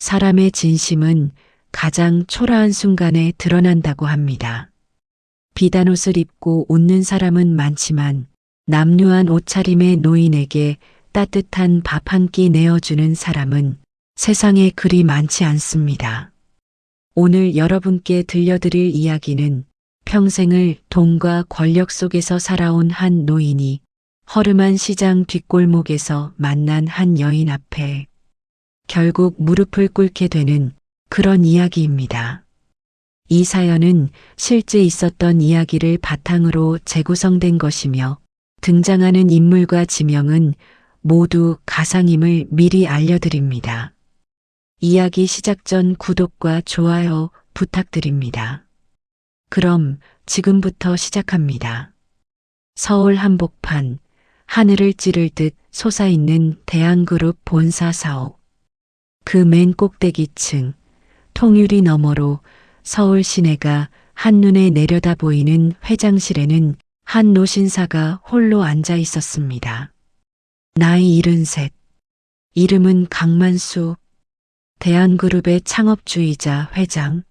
사람의 진심은 가장 초라한 순간에 드러난다고 합니다. 비단 옷을 입고 웃는 사람은 많지만 남루한 옷차림의 노인에게 따뜻한 밥 한 끼 내어주는 사람은 세상에 그리 많지 않습니다. 오늘 여러분께 들려드릴 이야기는 평생을 돈과 권력 속에서 살아온 한 노인이 허름한 시장 뒷골목에서 만난 한 여인 앞에 결국 무릎을 꿇게 되는 그런 이야기입니다. 이 사연은 실제 있었던 이야기를 바탕으로 재구성된 것이며 등장하는 인물과 지명은 모두 가상임을 미리 알려드립니다. 이야기 시작 전 구독과 좋아요 부탁드립니다. 그럼 지금부터 시작합니다. 서울 한복판, 하늘을 찌를 듯 솟아있는 대한그룹 본사 사옥. 그 맨 꼭대기층, 통유리 너머로 서울 시내가 한눈에 내려다 보이는 회장실에는 한 노신사가 홀로 앉아 있었습니다. 나이 73, 이름은 강만수, 대한그룹의 창업주이자 회장.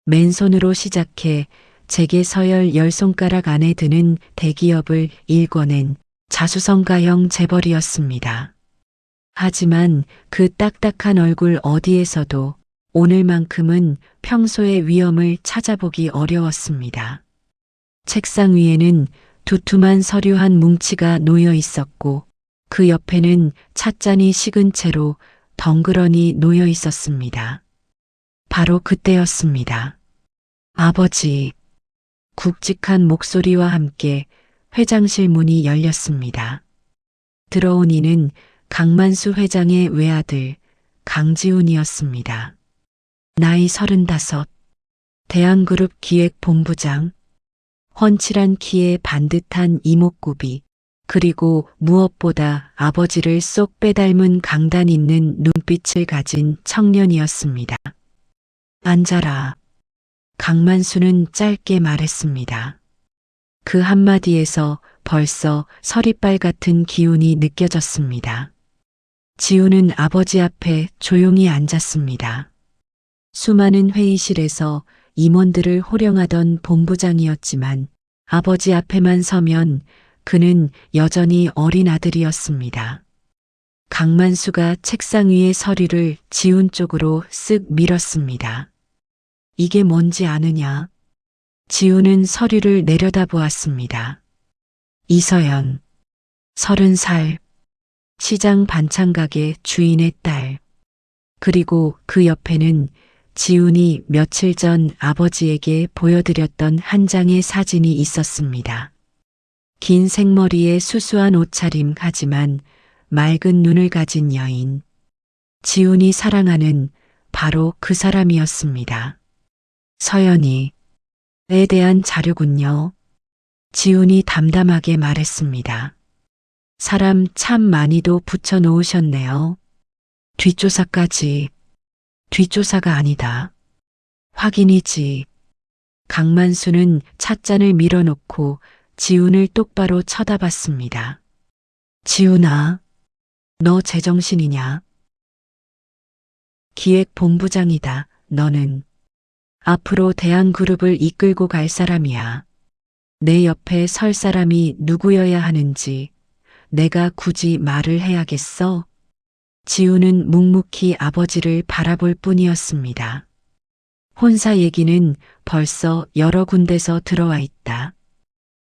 맨손으로 시작해 재계 서열 10손가락 안에 드는 대기업을 일궈낸 자수성가형 재벌이었습니다. 하지만 그 딱딱한 얼굴 어디에서도 오늘만큼은 평소의 위엄을 찾아보기 어려웠습니다. 책상 위에는 두툼한 서류 한 뭉치가 놓여 있었고 그 옆에는 찻잔이 식은 채로 덩그러니 놓여 있었습니다. 바로 그때였습니다. 아버지. 굵직한 목소리와 함께 회장실 문이 열렸습니다. 들어온 이는 강만수 회장의 외아들 강지훈이었습니다. 나이 35, 대한그룹 기획본부장, 훤칠한 키에 반듯한 이목구비, 그리고 무엇보다 아버지를 쏙 빼닮은 강단 있는 눈빛을 가진 청년이었습니다. 앉아라. 강만수는 짧게 말했습니다. 그 한마디에서 벌써 서리빨 같은 기운이 느껴졌습니다. 지훈은 아버지 앞에 조용히 앉았습니다. 수많은 회의실에서 임원들을 호령하던 본부장이었지만 아버지 앞에만 서면 그는 여전히 어린 아들이었습니다. 강만수가 책상 위의 서류를 지훈 쪽으로 쓱 밀었습니다. 이게 뭔지 아느냐? 지훈은 서류를 내려다보았습니다. 이서연, 30살, 시장 반찬가게 주인의 딸. 그리고 그 옆에는 지훈이 며칠 전 아버지에게 보여드렸던 한 장의 사진이 있었습니다. 긴 생머리에 수수한 옷차림 하지만 맑은 눈을 가진 여인. 지훈이 사랑하는 바로 그 사람이었습니다. 서연이에 대한 자료군요. 지훈이 담담하게 말했습니다. 사람 참 많이도 붙여놓으셨네요. 뒷조사까지. 뒷조사가 아니다. 확인이지. 강만수는 찻잔을 밀어놓고 지훈을 똑바로 쳐다봤습니다. 지훈아, 너 제정신이냐? 기획본부장이다, 너는. 앞으로 대한그룹을 이끌고 갈 사람이야. 내 옆에 설 사람이 누구여야 하는지 내가 굳이 말을 해야겠어? 지훈은 묵묵히 아버지를 바라볼 뿐이었습니다. 혼사 얘기는 벌써 여러 군데서 들어와 있다.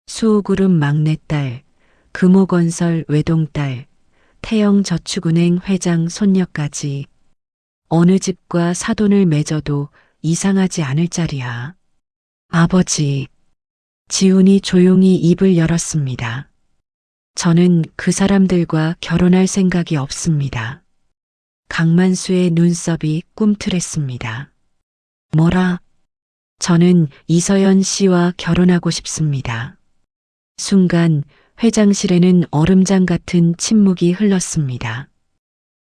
수호그룹 막내딸, 금호건설 외동딸, 태영저축은행 회장 손녀까지 어느 집과 사돈을 맺어도 이상하지 않을 자리야. 아버지. 지훈이 조용히 입을 열었습니다. 저는 그 사람들과 결혼할 생각이 없습니다. 강만수의 눈썹이 꿈틀했습니다. 뭐라? 저는 이서연 씨와 결혼하고 싶습니다. 순간 회장실에는 얼음장 같은 침묵이 흘렀습니다.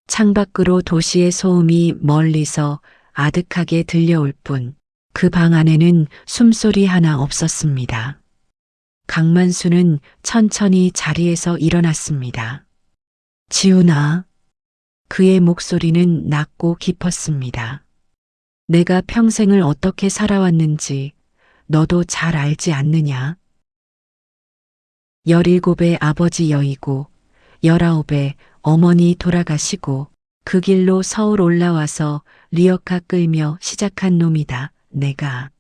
창밖으로 도시의 소음이 멀리서 아득하게 들려올 뿐 그 방 안에는 숨소리 하나 없었습니다. 강만수는 천천히 자리에서 일어났습니다. 지훈아, 그의 목소리는 낮고 깊었습니다. 내가 평생을 어떻게 살아왔는지 너도 잘 알지 않느냐? 17에 아버지 여의고 19에 어머니 돌아가시고 그 길로 서울 올라와서 리어카 끌며 시작한 놈이다, 내가.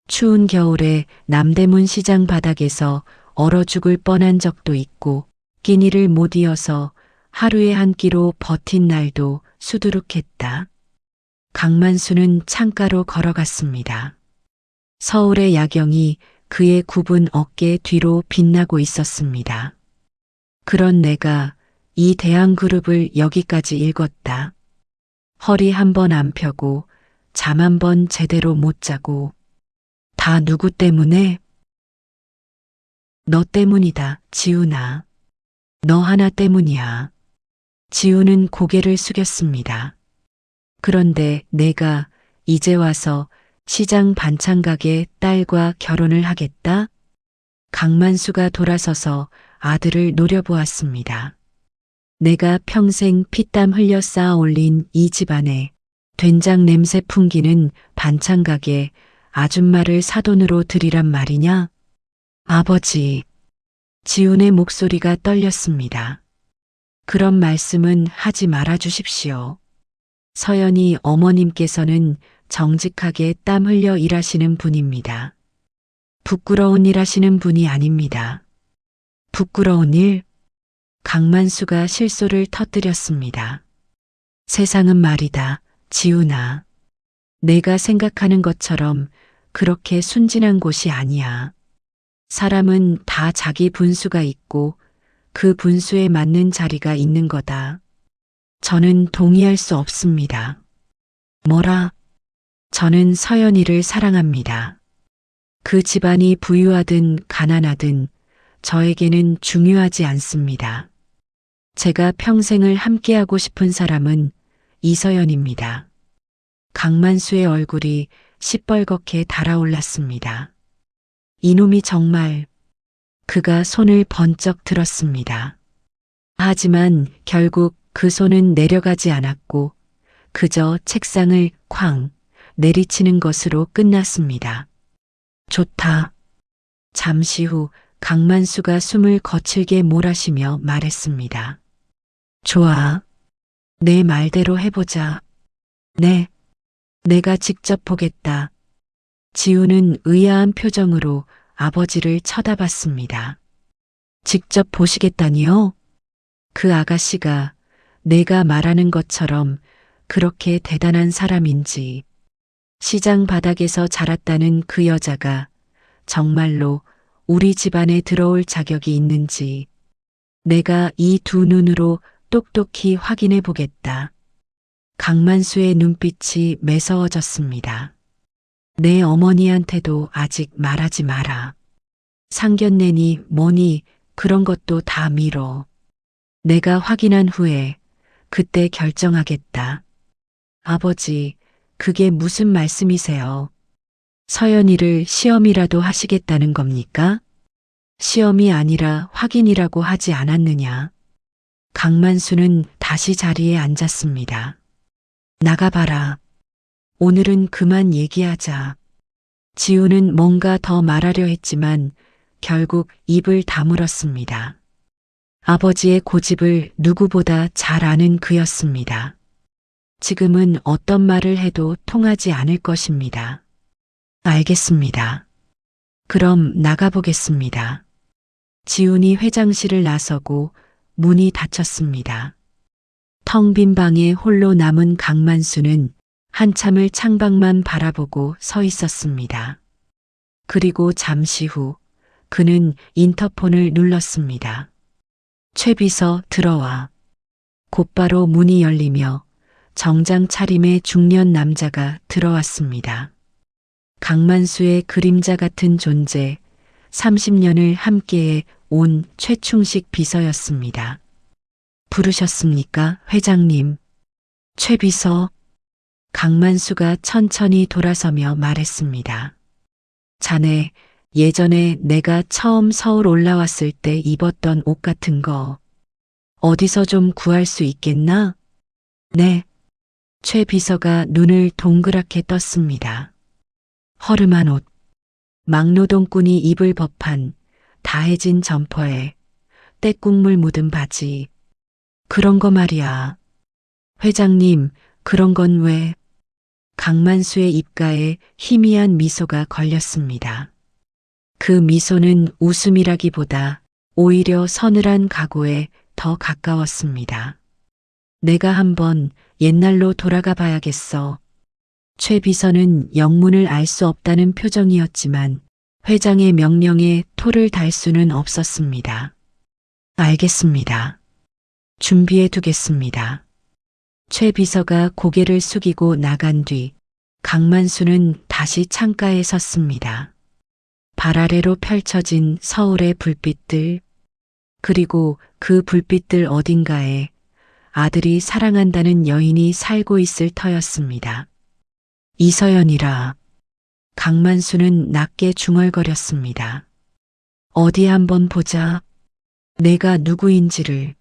추운 겨울에 남대문 시장 바닥에서 얼어 죽을 뻔한 적도 있고 끼니를 못 이어서 하루에 한 끼로 버틴 날도 수두룩했다. 강만수는 창가로 걸어갔습니다. 서울의 야경이 그의 굽은 어깨 뒤로 빛나고 있었습니다. 그런 내가 이 대항그룹을 여기까지 읽었다. 허리 한 번 안 펴고 잠 한 번 제대로 못 자고 다 누구 때문에? 너 때문이다, 지훈아. 너 하나 때문이야. 지훈은 고개를 숙였습니다. 그런데 내가 이제 와서 시장 반찬가게 딸과 결혼을 하겠다? 강만수가 돌아서서 아들을 노려보았습니다. 내가 평생 피땀 흘려 쌓아 올린 이 집안에 된장 냄새 풍기는 반찬가게 아줌마를 사돈으로 들이란 말이냐? 아버지. 지훈의 목소리가 떨렸습니다. 그런 말씀은 하지 말아 주십시오. 서연이 어머님께서는 정직하게 땀 흘려 일하시는 분입니다. 부끄러운 일 하시는 분이 아닙니다. 부끄러운 일? 강만수가 실소를 터뜨렸습니다. 세상은 말이다, 지훈아. 내가 생각하는 것처럼 그렇게 순진한 곳이 아니야. 사람은 다 자기 분수가 있고 그 분수에 맞는 자리가 있는 거다. 저는 동의할 수 없습니다. 뭐라? 저는 서연이를 사랑합니다. 그 집안이 부유하든 가난하든 저에게는 중요하지 않습니다. 제가 평생을 함께하고 싶은 사람은 이서연입니다. 강만수의 얼굴이 시뻘겋게 달아올랐습니다. 이놈이 정말. 그가 손을 번쩍 들었습니다. 하지만 결국 그 손은 내려가지 않았고 그저 책상을 쾅 내리치는 것으로 끝났습니다. 좋다. 잠시 후 강만수가 숨을 거칠게 몰아쉬며 말했습니다. 좋아. 내 말대로 해보자. 네. 내가 직접 보겠다. 지우는 의아한 표정으로 아버지를 쳐다봤습니다. 직접 보시겠다니요? 그 아가씨가 내가 말하는 것처럼 그렇게 대단한 사람인지, 시장 바닥에서 자랐다는 그 여자가 정말로 우리 집안에 들어올 자격이 있는지 내가 이 두 눈으로 똑똑히 확인해 보겠다. 강만수의 눈빛이 매서워졌습니다. 내 어머니한테도 아직 말하지 마라. 상견례니 뭐니 그런 것도 다 미뤄. 내가 확인한 후에 그때 결정하겠다. 아버지, 그게 무슨 말씀이세요? 서연이를 시험이라도 하시겠다는 겁니까? 시험이 아니라 확인이라고 하지 않았느냐? 강만수는 다시 자리에 앉았습니다. 나가봐라. 오늘은 그만 얘기하자. 지우는 뭔가 더 말하려 했지만 결국 입을 다물었습니다. 아버지의 고집을 누구보다 잘 아는 그였습니다. 지금은 어떤 말을 해도 통하지 않을 것입니다. 알겠습니다. 그럼 나가보겠습니다. 지훈이 회장실을 나서고 문이 닫혔습니다. 텅 빈 방에 홀로 남은 강만수는 한참을 창밖만 바라보고 서 있었습니다. 그리고 잠시 후 그는 인터폰을 눌렀습니다. 최 비서 들어와. 곧바로 문이 열리며 정장 차림의 중년 남자가 들어왔습니다. 강만수의 그림자 같은 존재, 30년을 함께해 온 최충식 비서였습니다. 부르셨습니까, 회장님? 최 비서. 강만수가 천천히 돌아서며 말했습니다. 자네, 예전에 내가 처음 서울 올라왔을 때 입었던 옷 같은 거 어디서 좀 구할 수 있겠나? 네. 최 비서가 눈을 동그랗게 떴습니다. 허름한 옷, 막노동꾼이 입을 법한 다해진 점퍼에 때국물 묻은 바지. 그런 거 말이야. 회장님, 그런 건 왜? 강만수의 입가에 희미한 미소가 걸렸습니다. 그 미소는 웃음이라기보다 오히려 서늘한 각오에 더 가까웠습니다. 내가 한번 옛날로 돌아가 봐야겠어. 최 비서는 영문을 알 수 없다는 표정이었지만 회장의 명령에 토를 달 수는 없었습니다. 알겠습니다. 준비해 두겠습니다. 최 비서가 고개를 숙이고 나간 뒤 강만수는 다시 창가에 섰습니다. 발 아래로 펼쳐진 서울의 불빛들, 그리고 그 불빛들 어딘가에 아들이 사랑한다는 여인이 살고 있을 터였습니다. 이서연이라. 강만수는 낮게 중얼거렸습니다. 어디 한번 보자. 내가 누구인지를.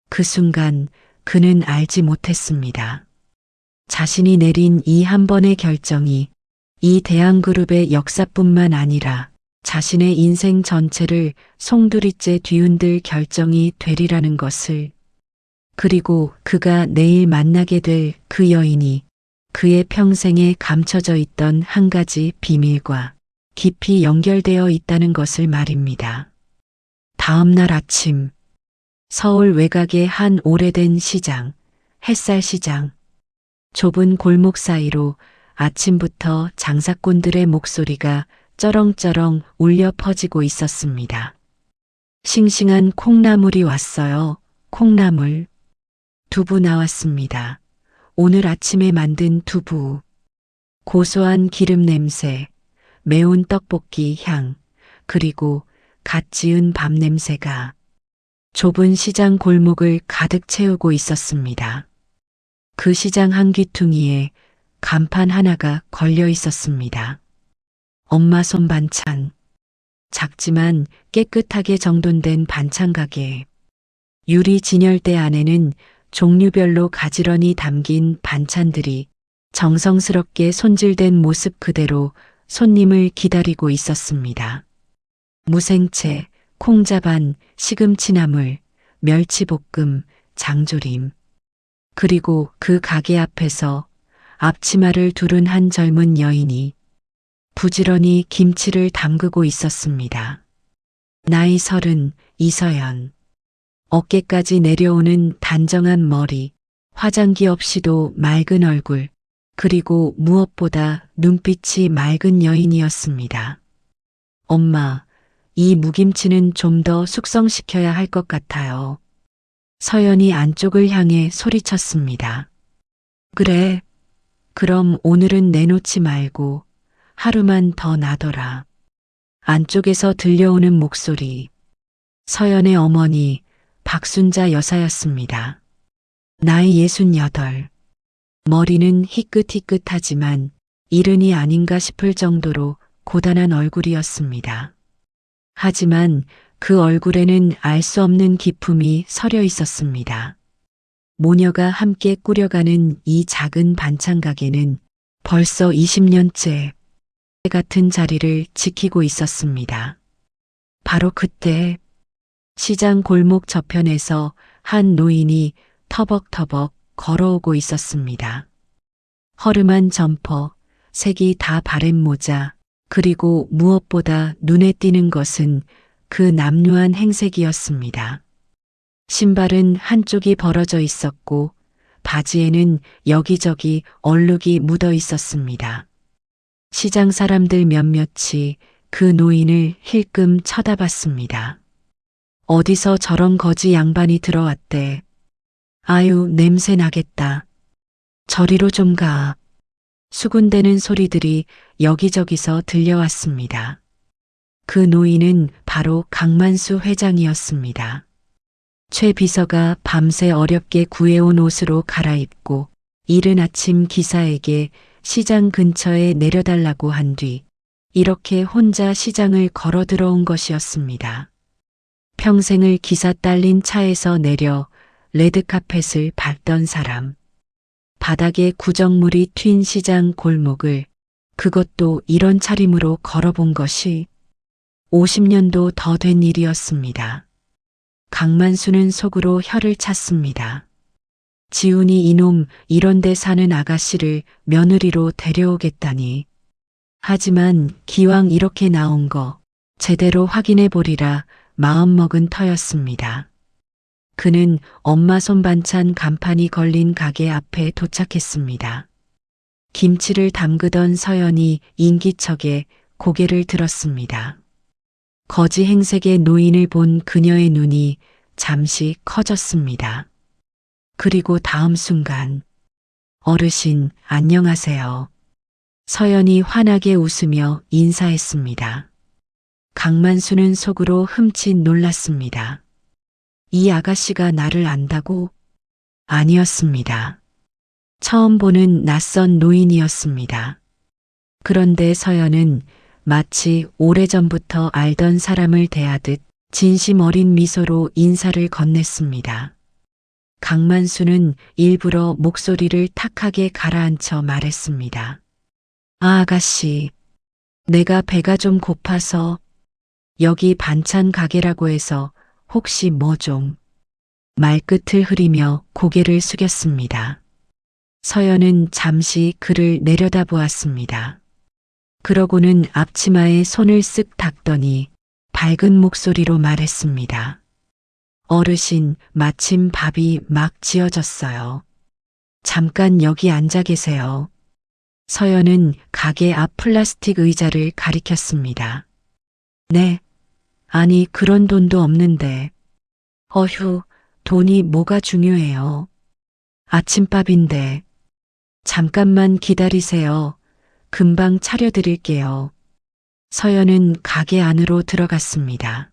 그 순간 그는 알지 못했습니다. 자신이 내린 이 한 번의 결정이 이 대한그룹의 역사뿐만 아니라 자신의 인생 전체를 송두리째 뒤흔들 결정이 되리라는 것을. 그리고 그가 내일 만나게 될 그 여인이 그의 평생에 감춰져 있던 한 가지 비밀과 깊이 연결되어 있다는 것을 말입니다. 다음 날 아침, 서울 외곽의 한 오래된 시장, 햇살시장. 좁은 골목 사이로 아침부터 장사꾼들의 목소리가 쩌렁쩌렁 울려 퍼지고 있었습니다. 싱싱한 콩나물이 왔어요. 콩나물. 두부 나왔습니다. 오늘 아침에 만든 두부. 고소한 기름 냄새, 매운 떡볶이 향, 그리고 갓 지은 밥 냄새가 좁은 시장 골목을 가득 채우고 있었습니다. 그 시장 한 귀퉁이에 간판 하나가 걸려 있었습니다. 엄마 손 반찬. 작지만 깨끗하게 정돈된 반찬 가게. 유리 진열대 안에는 종류별로 가지런히 담긴 반찬들이 정성스럽게 손질된 모습 그대로 손님을 기다리고 있었습니다. 무생채, 콩자반, 시금치나물, 멸치볶음, 장조림. 그리고 그 가게 앞에서 앞치마를 두른 한 젊은 여인이 부지런히 김치를 담그고 있었습니다. 나이 30, 이서연. 어깨까지 내려오는 단정한 머리, 화장기 없이도 맑은 얼굴, 그리고 무엇보다 눈빛이 맑은 여인이었습니다. 엄마, 이 무김치는 좀 더 숙성시켜야 할 것 같아요. 서연이 안쪽을 향해 소리쳤습니다. 그래. 그럼 오늘은 내놓지 말고 하루만 더 놔둬라. 안쪽에서 들려오는 목소리. 서연의 어머니 박순자 여사였습니다. 나이 68. 머리는 희끗희끗하지만 이른이 아닌가 싶을 정도로 고단한 얼굴이었습니다. 하지만 그 얼굴에는 알 수 없는 기품이 서려 있었습니다. 모녀가 함께 꾸려가는 이 작은 반찬 가게는 벌써 20년째 같은 자리를 지키고 있었습니다. 바로 그때 시장 골목 저편에서 한 노인이 터벅터벅 걸어오고 있었습니다. 허름한 점퍼, 색이 다 바랜 모자, 그리고 무엇보다 눈에 띄는 것은 그 남루한 행색이었습니다. 신발은 한쪽이 벌어져 있었고 바지에는 여기저기 얼룩이 묻어 있었습니다. 시장 사람들 몇몇이 그 노인을 힐끔 쳐다봤습니다. 어디서 저런 거지 양반이 들어왔대. 아유, 냄새 나겠다. 저리로 좀 가. 수군대는 소리들이 여기저기서 들려왔습니다. 그 노인은 바로 강만수 회장이었습니다. 최 비서가 밤새 어렵게 구해온 옷으로 갈아입고 이른 아침 기사에게 시장 근처에 내려달라고 한 뒤 이렇게 혼자 시장을 걸어 들어온 것이었습니다. 평생을 기사 딸린 차에서 내려 레드카펫을 밟던 사람. 바닥에 구정물이 튄 시장 골목을 그것도 이런 차림으로 걸어본 것이 50년도 더 된 일이었습니다. 강만수는 속으로 혀를 찼습니다. 지훈이 이놈 이런 데 사는 아가씨를 며느리로 데려오겠다니. 하지만 기왕 이렇게 나온 거 제대로 확인해 보리라 마음먹은 터였습니다. 그는 엄마 손 반찬 간판이 걸린 가게 앞에 도착했습니다. 김치를 담그던 서연이 인기척에 고개를 들었습니다. 거지 행색의 노인을 본 그녀의 눈이 잠시 커졌습니다. 그리고 다음 순간 어르신 안녕하세요. 서연이 환하게 웃으며 인사했습니다. 강만수는 속으로 흠칫 놀랐습니다. 이 아가씨가 나를 안다고? 아니었습니다. 처음 보는 낯선 노인이었습니다. 그런데 서연은 마치 오래전부터 알던 사람을 대하듯 진심 어린 미소로 인사를 건넸습니다. 강만수는 일부러 목소리를 탁하게 가라앉혀 말했습니다. 아, 아가씨, 내가 배가 좀 고파서 여기 반찬 가게라고 해서 혹시 뭐 좀. 말끝을 흐리며 고개를 숙였습니다. 서연은 잠시 그를 내려다보았습니다. 그러고는 앞치마에 손을 쓱 닦더니 밝은 목소리로 말했습니다. 어르신, 마침 밥이 막 지어졌어요. 잠깐 여기 앉아 계세요. 서연은 가게 앞 플라스틱 의자를 가리켰습니다. 네. 아니, 그런 돈도 없는데. 어휴, 돈이 뭐가 중요해요. 아침밥인데. 잠깐만 기다리세요. 금방 차려드릴게요. 서연은 가게 안으로 들어갔습니다.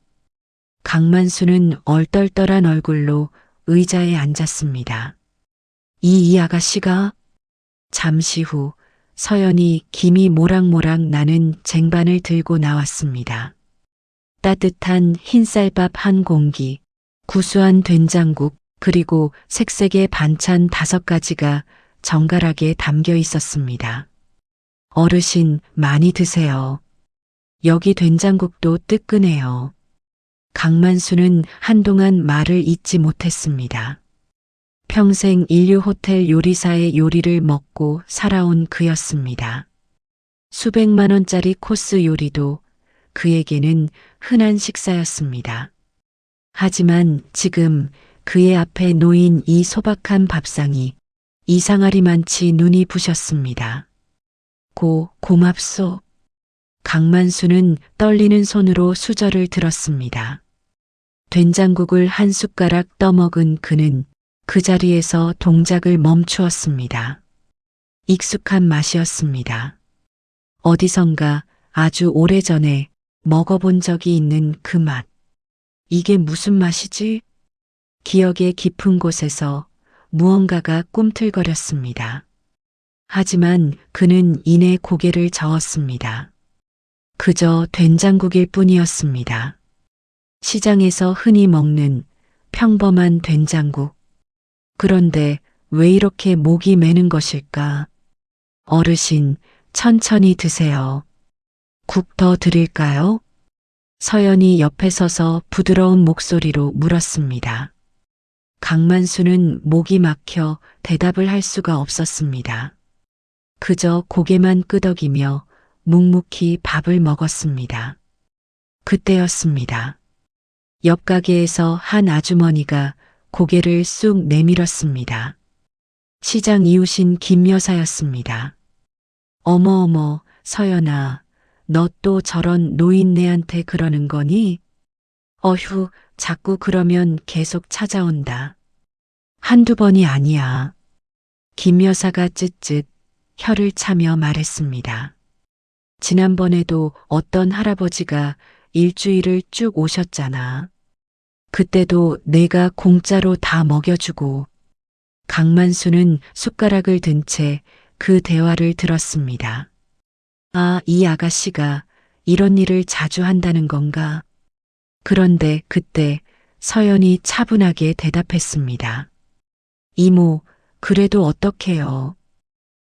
강만수는 얼떨떨한 얼굴로 의자에 앉았습니다. 이 아가씨가? 잠시 후 서연이 김이 모락모락 나는 쟁반을 들고 나왔습니다. 따뜻한 흰쌀밥 한 공기, 구수한 된장국, 그리고 색색의 반찬 5가지가 정갈하게 담겨 있었습니다. 어르신 많이 드세요. 여기 된장국도 뜨끈해요. 강만수는 한동안 말을 잇지 못했습니다. 평생 인류 호텔 요리사의 요리를 먹고 살아온 그였습니다. 수백만 원짜리 코스 요리도 그에게는 흔한 식사였습니다. 하지만 지금 그의 앞에 놓인 이 소박한 밥상이 이상하리만치 눈이 부셨습니다. 고맙소. 강만수는 떨리는 손으로 수저를 들었습니다. 된장국을 한 숟가락 떠먹은 그는 그 자리에서 동작을 멈추었습니다. 익숙한 맛이었습니다. 어디선가 아주 오래전에 먹어본 적이 있는 그 맛. 이게 무슨 맛이지? 기억의 깊은 곳에서 무언가가 꿈틀거렸습니다. 하지만 그는 이내 고개를 저었습니다. 그저 된장국일 뿐이었습니다. 시장에서 흔히 먹는 평범한 된장국. 그런데 왜 이렇게 목이 메는 것일까? 어르신, 천천히 드세요. 국 더 드릴까요? 서연이 옆에 서서 부드러운 목소리로 물었습니다. 강만수는 목이 막혀 대답을 할 수가 없었습니다. 그저 고개만 끄덕이며 묵묵히 밥을 먹었습니다. 그때였습니다. 옆 가게에서 한 아주머니가 고개를 쑥 내밀었습니다. 시장 이웃인 김 여사였습니다. 어머, 서연아, 너 또 저런 노인네한테 그러는 거니? 어휴, 자꾸 그러면 계속 찾아온다. 한두 번이 아니야. 김 여사가 쯧쯧 혀를 차며 말했습니다. 지난번에도 어떤 할아버지가 일주일을 쭉 오셨잖아. 그때도 내가 공짜로 다 먹여주고. 강만수는 숟가락을 든 채 그 대화를 들었습니다. 아, 이 아가씨가 이런 일을 자주 한다는 건가? 그런데 그때 서연이 차분하게 대답했습니다. 이모, 그래도 어떡해요.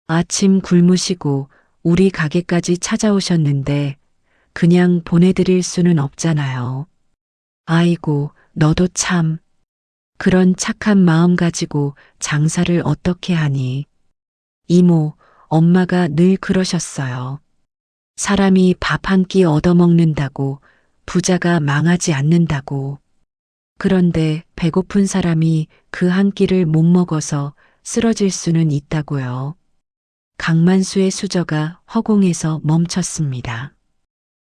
아침 굶으시고 우리 가게까지 찾아오셨는데 그냥 보내드릴 수는 없잖아요. 아이고, 너도 참. 그런 착한 마음 가지고 장사를 어떻게 하니? 이모, 엄마가 늘 그러셨어요. 사람이 밥 한 끼 얻어먹는다고 부자가 망하지 않는다고. 그런데 배고픈 사람이 그 한 끼를 못 먹어서 쓰러질 수는 있다고요. 강만수의 수저가 허공에서 멈췄습니다.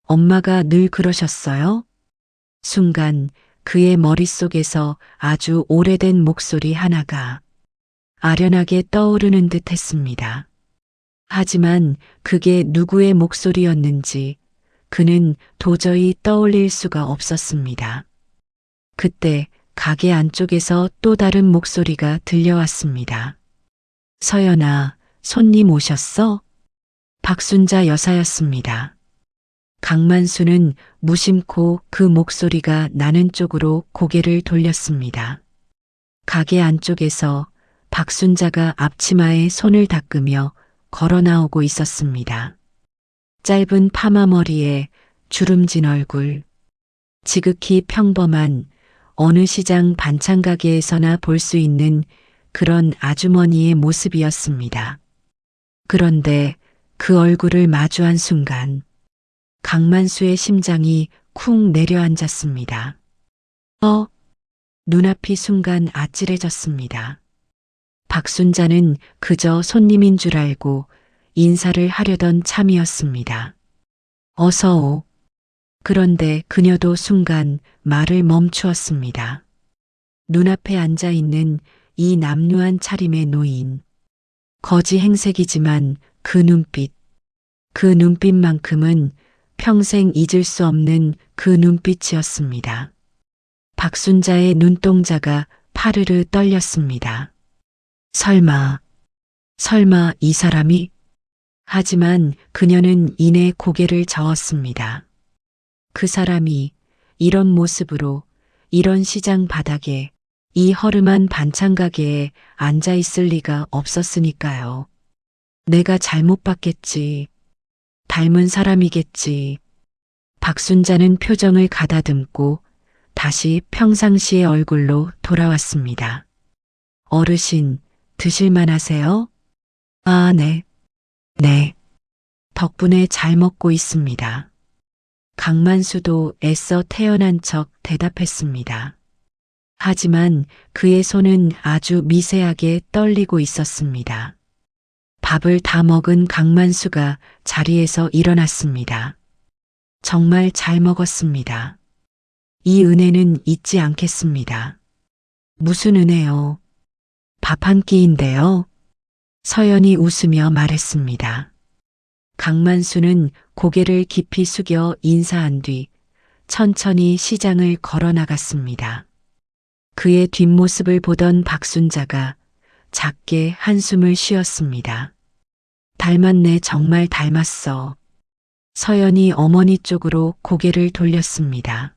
엄마가 늘 그러셨어요? 순간 그의 머릿속에서 아주 오래된 목소리 하나가 아련하게 떠오르는 듯 했습니다. 하지만 그게 누구의 목소리였는지 그는 도저히 떠올릴 수가 없었습니다. 그때 가게 안쪽에서 또 다른 목소리가 들려왔습니다. 서연아, 손님 오셨어? 박순자 여사였습니다. 강만수는 무심코 그 목소리가 나는 쪽으로 고개를 돌렸습니다. 가게 안쪽에서 박순자가 앞치마에 손을 닦으며 걸어 나오고 있었습니다. 짧은 파마 머리에 주름진 얼굴, 지극히 평범한 어느 시장 반찬 가게에서나 볼 수 있는 그런 아주머니의 모습이었습니다. 그런데 그 얼굴을 마주한 순간 강만수의 심장이 쿵 내려앉았습니다. 눈앞이 순간 아찔해졌습니다. 박순자는 그저 손님인 줄 알고 인사를 하려던 참이었습니다. 어서 오. 그런데 그녀도 순간 말을 멈추었습니다. 눈앞에 앉아 있는 이 남루한 차림의 노인. 거지 행색이지만 그 눈빛만큼은 평생 잊을 수 없는 그 눈빛이었습니다. 박순자의 눈동자가 파르르 떨렸습니다. 설마 이 사람이? 하지만 그녀는 이내 고개를 저었습니다. 그 사람이 이런 모습으로 이런 시장 바닥에 이 허름한 반찬 가게에 앉아 있을 리가 없었으니까요. 내가 잘못 봤겠지. 닮은 사람이겠지. 박순자는 표정을 가다듬고 다시 평상시의 얼굴로 돌아왔습니다. 어르신, 드실만 하세요? 아, 네. 네. 덕분에 잘 먹고 있습니다. 강만수도 애써 태어난 척 대답했습니다. 하지만 그의 손은 아주 미세하게 떨리고 있었습니다. 밥을 다 먹은 강만수가 자리에서 일어났습니다. 정말 잘 먹었습니다. 이 은혜는 잊지 않겠습니다. 무슨 은혜요? 밥 한 끼인데요. 서연이 웃으며 말했습니다. 강만수는 고개를 깊이 숙여 인사한 뒤 천천히 시장을 걸어 나갔습니다. 그의 뒷모습을 보던 박순자가 작게 한숨을 쉬었습니다. 닮았네, 정말 닮았어. 서연이 어머니 쪽으로 고개를 돌렸습니다.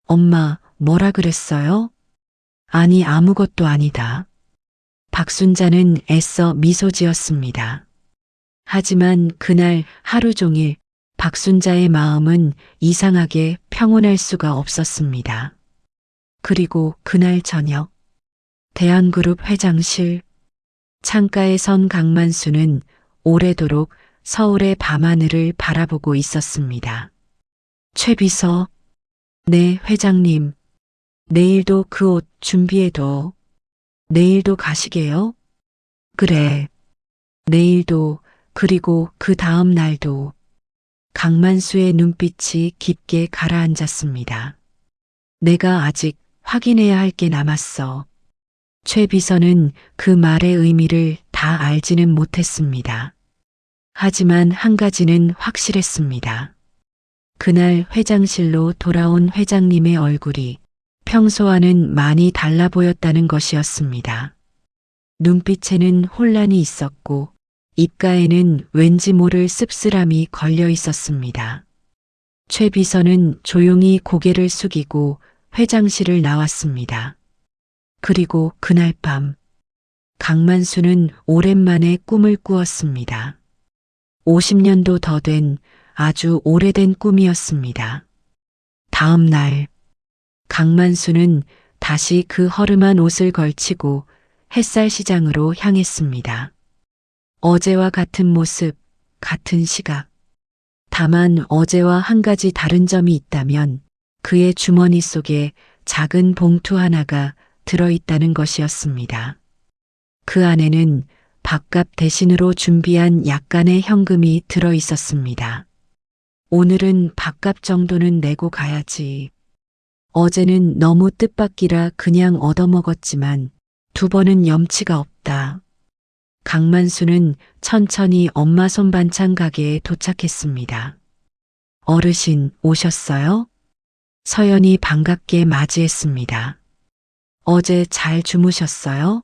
엄마, 뭐라 그랬어요? 아니, 아무것도 아니다. 박순자는 애써 미소 지었습니다. 하지만 그날 하루 종일 박순자의 마음은 이상하게 평온할 수가 없었습니다. 그리고 그날 저녁, 대한그룹 회장실, 창가에 선 강만수는 오래도록 서울의 밤하늘을 바라보고 있었습니다. 최 비서, 네, 회장님. 내일도 그 옷 준비해둬. 내일도 가시게요? 그래. 내일도, 그리고 그 다음 날도. 강만수의 눈빛이 깊게 가라앉았습니다. 내가 아직 확인해야 할 게 남았어. 최 비서는 그 말의 의미를 다 알지는 못했습니다. 하지만 한 가지는 확실했습니다. 그날 회장실로 돌아온 회장님의 얼굴이 평소와는 많이 달라 보였다는 것이었습니다. 눈빛에는 혼란이 있었고 입가에는 왠지 모를 씁쓸함이 걸려 있었습니다. 최 비서는 조용히 고개를 숙이고 회장실을 나왔습니다. 그리고 그날 밤 강만수는 오랜만에 꿈을 꾸었습니다. 50년도 더 된 아주 오래된 꿈이었습니다. 다음 날, 강만수는 다시 그 허름한 옷을 걸치고 햇살 시장으로 향했습니다. 어제와 같은 모습, 같은 시각. 다만 어제와 한 가지 다른 점이 있다면 그의 주머니 속에 작은 봉투 하나가 들어있다는 것이었습니다. 그 안에는 밥값 대신으로 준비한 약간의 현금이 들어 있었습니다. 오늘은 밥값 정도는 내고 가야지. 어제는 너무 뜻밖이라 그냥 얻어먹었지만 두 번은 염치가 없다. 강만수는 천천히 엄마 손반찬 가게에 도착했습니다. 어르신 오셨어요? 서연이 반갑게 맞이했습니다. 어제 잘 주무셨어요?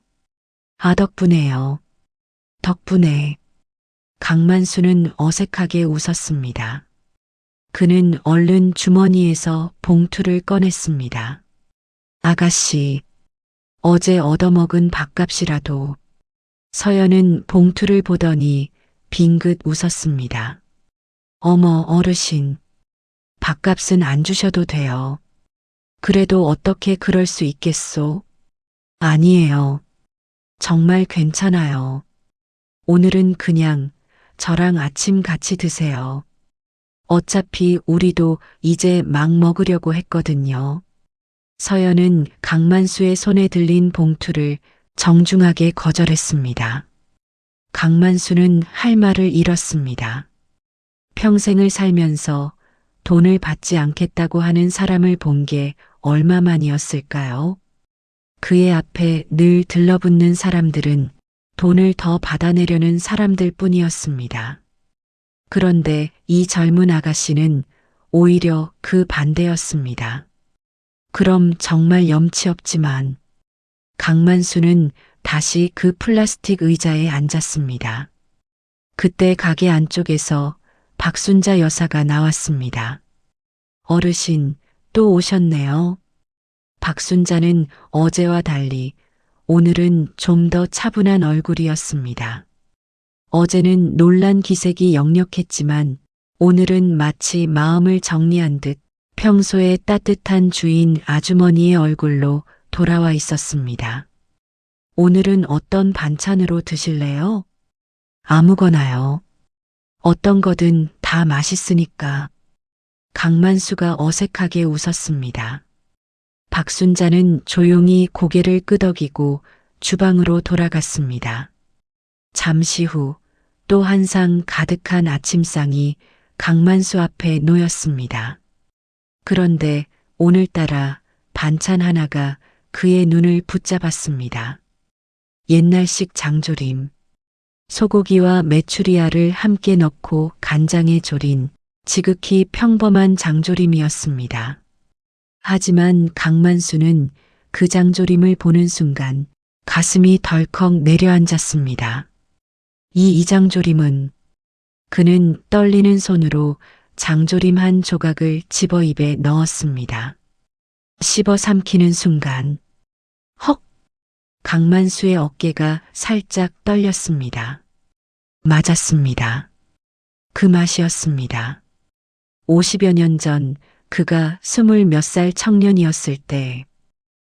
아, 덕분에요. 덕분에. 강만수는 어색하게 웃었습니다. 그는 얼른 주머니에서 봉투를 꺼냈습니다. 아가씨, 어제 얻어먹은 밥값이라도. 서연은 봉투를 보더니 빙긋 웃었습니다. 어머, 어르신. 밥값은 안 주셔도 돼요. 그래도 어떻게 그럴 수 있겠소? 아니에요. 정말 괜찮아요. 오늘은 그냥 저랑 아침 같이 드세요. 어차피 우리도 이제 막 먹으려고 했거든요. 서연은 강만수의 손에 들린 봉투를 정중하게 거절했습니다. 강만수는 할 말을 잃었습니다. 평생을 살면서 돈을 받지 않겠다고 하는 사람을 본 게 얼마만이었을까요? 그의 앞에 늘 들러붙는 사람들은 돈을 더 받아내려는 사람들 뿐이었습니다. 그런데 이 젊은 아가씨는 오히려 그 반대였습니다. 그럼 정말 염치 없지만 강만수는 다시 그 플라스틱 의자에 앉았습니다. 그때 가게 안쪽에서 박순자 여사가 나왔습니다. 어르신, 또 오셨네요. 박순자는 어제와 달리 오늘은 좀 더 차분한 얼굴이었습니다. 어제는 놀란 기색이 역력했지만 오늘은 마치 마음을 정리한 듯 평소에 따뜻한 주인 아주머니의 얼굴로 돌아와 있었습니다. 오늘은 어떤 반찬으로 드실래요? 아무거나요. 어떤 거든 다 맛있으니까. 강만수가 어색하게 웃었습니다. 박순자는 조용히 고개를 끄덕이고 주방으로 돌아갔습니다. 잠시 후 또 한 상 가득한 아침상이 강만수 앞에 놓였습니다. 그런데 오늘따라 반찬 하나가 그의 눈을 붙잡았습니다. 옛날식 장조림. 소고기와 메추리알을 함께 넣고 간장에 졸인 지극히 평범한 장조림이었습니다. 하지만 강만수는 그 장조림을 보는 순간 가슴이 덜컥 내려앉았습니다. 이 이장조림은. 그는 떨리는 손으로 장조림 한 조각을 집어 입에 넣었습니다. 씹어 삼키는 순간 헉! 강만수의 어깨가 살짝 떨렸습니다. 맞았습니다. 그 맛이었습니다. 50여 년 전 그가 20 몇 살 청년이었을 때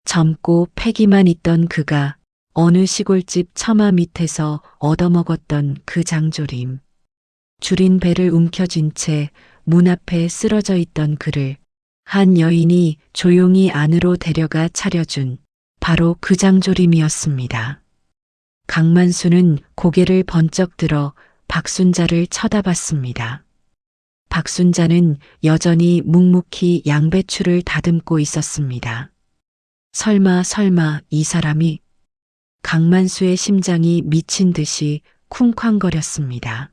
젊고 패기만 있던 그가 어느 시골집 처마 밑에서 얻어먹었던 그 장조림. 줄인 배를 움켜쥔 채 문 앞에 쓰러져 있던 그를 한 여인이 조용히 안으로 데려가 차려준 바로 그 장조림이었습니다. 강만수는 고개를 번쩍 들어 박순자를 쳐다봤습니다. 박순자는 여전히 묵묵히 양배추를 다듬고 있었습니다. 설마 이 사람이. 강만수의 심장이 미친 듯이 쿵쾅거렸습니다.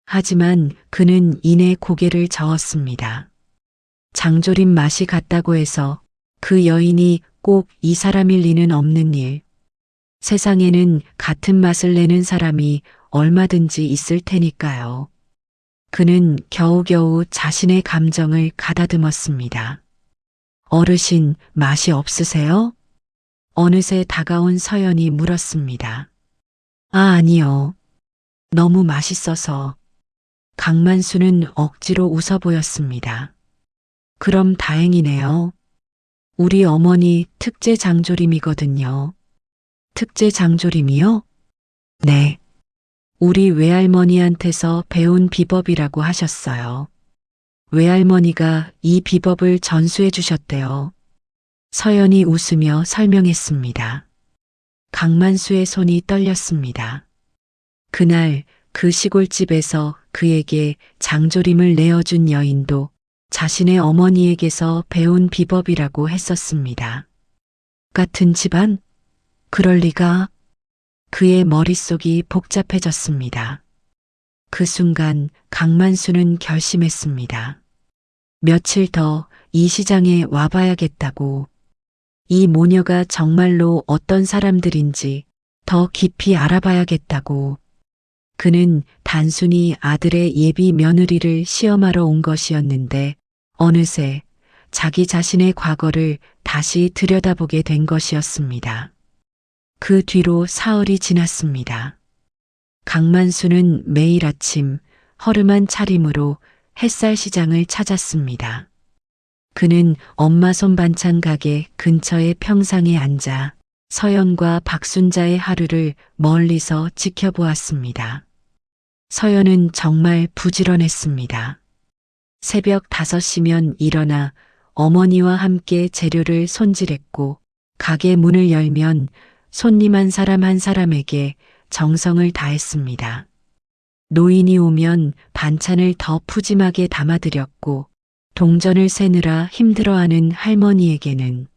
하지만 그는 이내 고개를 저었습니다. 장조림 맛이 같다고 해서 그 여인이 꼭 이 사람일 리는 없는 일. 세상에는 같은 맛을 내는 사람이 얼마든지 있을 테니까요. 그는 겨우겨우 자신의 감정을 가다듬었습니다. 어르신, 맛이 없으세요? 어느새 다가온 서연이 물었습니다. 아, 아니요. 너무 맛있어서. 강만수는 억지로 웃어 보였습니다. 그럼 다행이네요. 우리 어머니 특제 장조림이거든요. 특제 장조림이요? 네. 우리 외할머니한테서 배운 비법이라고 하셨어요. 외할머니가 이 비법을 전수해 주셨대요. 서연이 웃으며 설명했습니다. 강만수의 손이 떨렸습니다. 그날 그 시골집에서 그에게 장조림을 내어준 여인도 자신의 어머니에게서 배운 비법이라고 했었습니다. 같은 집안? 그럴 리가? 그의 머릿속이 복잡해졌습니다. 그 순간 강만수는 결심했습니다. 며칠 더 이 시장에 와봐야겠다고. 이 모녀가 정말로 어떤 사람들인지 더 깊이 알아봐야겠다고. 그는 단순히 아들의 예비 며느리를 시험하러 온 것이었는데 어느새 자기 자신의 과거를 다시 들여다보게 된 것이었습니다. 그 뒤로 사흘이 지났습니다. 강만수는 매일 아침 허름한 차림으로 햇살 시장을 찾았습니다. 그는 엄마 손 반찬 가게 근처의 평상에 앉아 서연과 박순자의 하루를 멀리서 지켜보았습니다. 서연은 정말 부지런했습니다. 새벽 5시면 일어나 어머니와 함께 재료를 손질했고 가게 문을 열면 손님 한 사람 한 사람에게 정성을 다했습니다. 노인이 오면 반찬을 더 푸짐하게 담아드렸고 동전을 세느라 힘들어하는 할머니에게는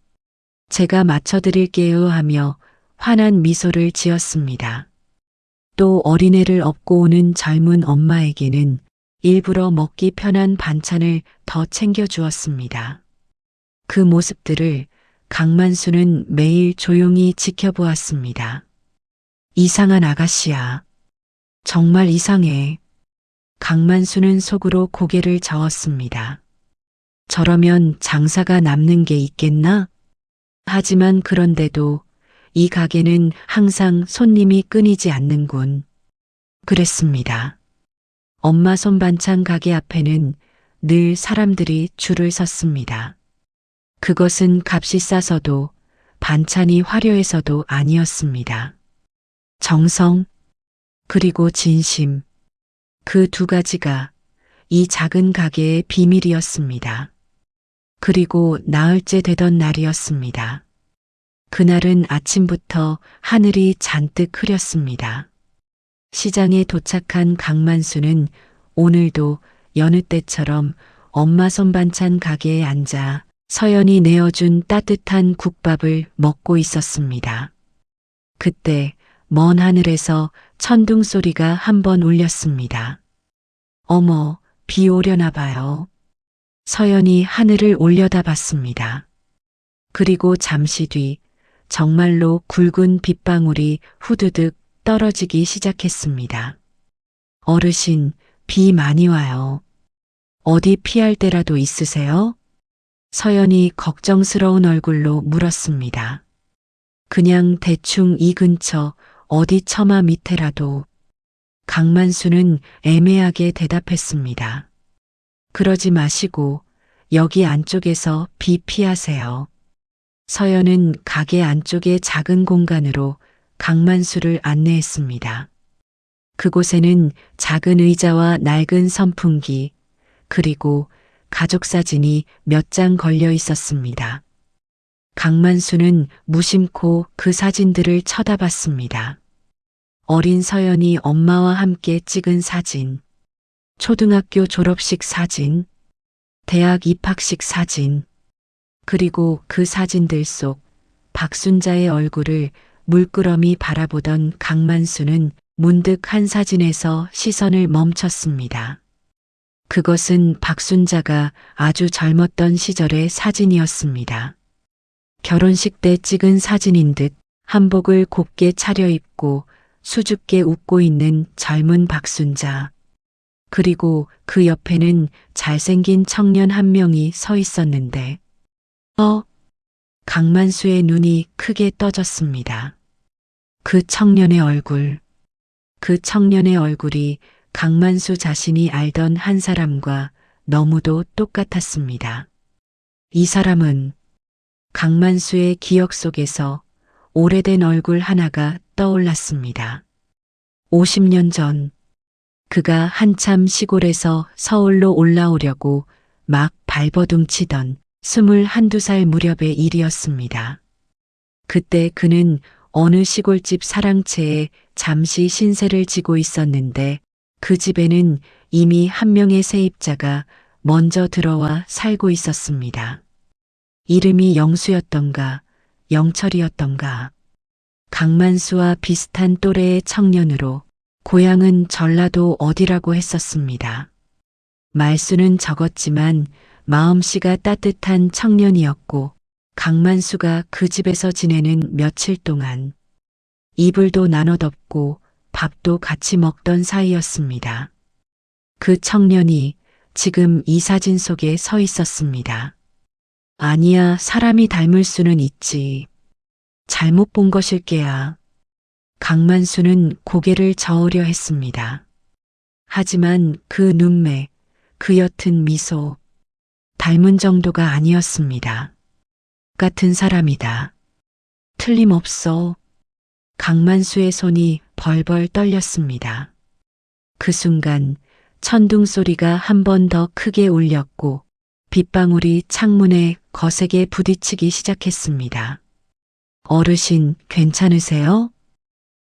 제가 맞춰드릴게요 하며 환한 미소를 지었습니다. 또 어린애를 업고 오는 젊은 엄마에게는 일부러 먹기 편한 반찬을 더 챙겨주었습니다. 그 모습들을 강만수는 매일 조용히 지켜보았습니다. 이상한 아가씨야. 정말 이상해. 강만수는 속으로 고개를 저었습니다. 저러면 장사가 남는 게 있겠나? 하지만 그런데도 이 가게는 항상 손님이 끊이지 않는군. 그랬습니다. 엄마 손 반찬 가게 앞에는 늘 사람들이 줄을 섰습니다. 그것은 값이 싸서도 반찬이 화려해서도 아니었습니다. 정성, 그리고 진심, 그 두 가지가 이 작은 가게의 비밀이었습니다. 그리고 나흘째 되던 날이었습니다. 그날은 아침부터 하늘이 잔뜩 흐렸습니다. 시장에 도착한 강만수는 오늘도 여느 때처럼 엄마 손 반찬 가게에 앉아 서연이 내어준 따뜻한 국밥을 먹고 있었습니다. 그때 먼 하늘에서 천둥 소리가 한번 울렸습니다. 어머, 비 오려나 봐요. 서연이 하늘을 올려다봤습니다. 그리고 잠시 뒤 정말로 굵은 빗방울이 후두둑 떨어지기 시작했습니다. 어르신, 비 많이 와요. 어디 피할 데라도 있으세요? 서연이 걱정스러운 얼굴로 물었습니다. 그냥 대충 이 근처 어디 처마 밑에라도. 강만수는 애매하게 대답했습니다. 그러지 마시고 여기 안쪽에서 비 피하세요. 서연은 가게 안쪽의 작은 공간으로 강만수를 안내했습니다. 그곳에는 작은 의자와 낡은 선풍기, 그리고 가족 사진이 몇 장 걸려 있었습니다. 강만수는 무심코 그 사진들을 쳐다봤습니다. 어린 서연이 엄마와 함께 찍은 사진, 초등학교 졸업식 사진, 대학 입학식 사진, 그리고 그 사진들 속 박순자의 얼굴을 물끄러미 바라보던 강만수는 문득 한 사진에서 시선을 멈췄습니다. 그것은 박순자가 아주 젊었던 시절의 사진이었습니다. 결혼식 때 찍은 사진인 듯 한복을 곱게 차려입고 수줍게 웃고 있는 젊은 박순자. 그리고 그 옆에는 잘생긴 청년 한 명이 서 있었는데, 강만수의 눈이 크게 떠졌습니다. 그 청년의 얼굴, 그 청년의 얼굴이 강만수 자신이 알던 한 사람과 너무도 똑같았습니다. 이 사람은 강만수의 기억 속에서 오래된 얼굴 하나가 떠올랐습니다. 50년 전 그가 한참 시골에서 서울로 올라오려고 막 발버둥치던 21~22살 무렵의 일이었습니다. 그때 그는 어느 시골집 사랑채에 잠시 신세를 지고 있었는데 그 집에는 이미 한 명의 세입자가 먼저 들어와 살고 있었습니다. 이름이 영수였던가 영철이었던가. 강만수와 비슷한 또래의 청년으로 고향은 전라도 어디라고 했었습니다. 말수는 적었지만 마음씨가 따뜻한 청년이었고 강만수가 그 집에서 지내는 며칠 동안 이불도 나눠 덮고 밥도 같이 먹던 사이였습니다. 그 청년이 지금 이 사진 속에 서 있었습니다. 아니야, 사람이 닮을 수는 있지. 잘못 본 것일 게야. 강만수는 고개를 저으려 했습니다. 하지만 그 눈매, 그 옅은 미소, 닮은 정도가 아니었습니다. 같은 사람이다. 틀림없어. 강만수의 손이 벌벌 떨렸습니다. 그 순간 천둥 소리가 한 번 더 크게 울렸고 빗방울이 창문에 거세게 부딪히기 시작했습니다. 어르신, 괜찮으세요?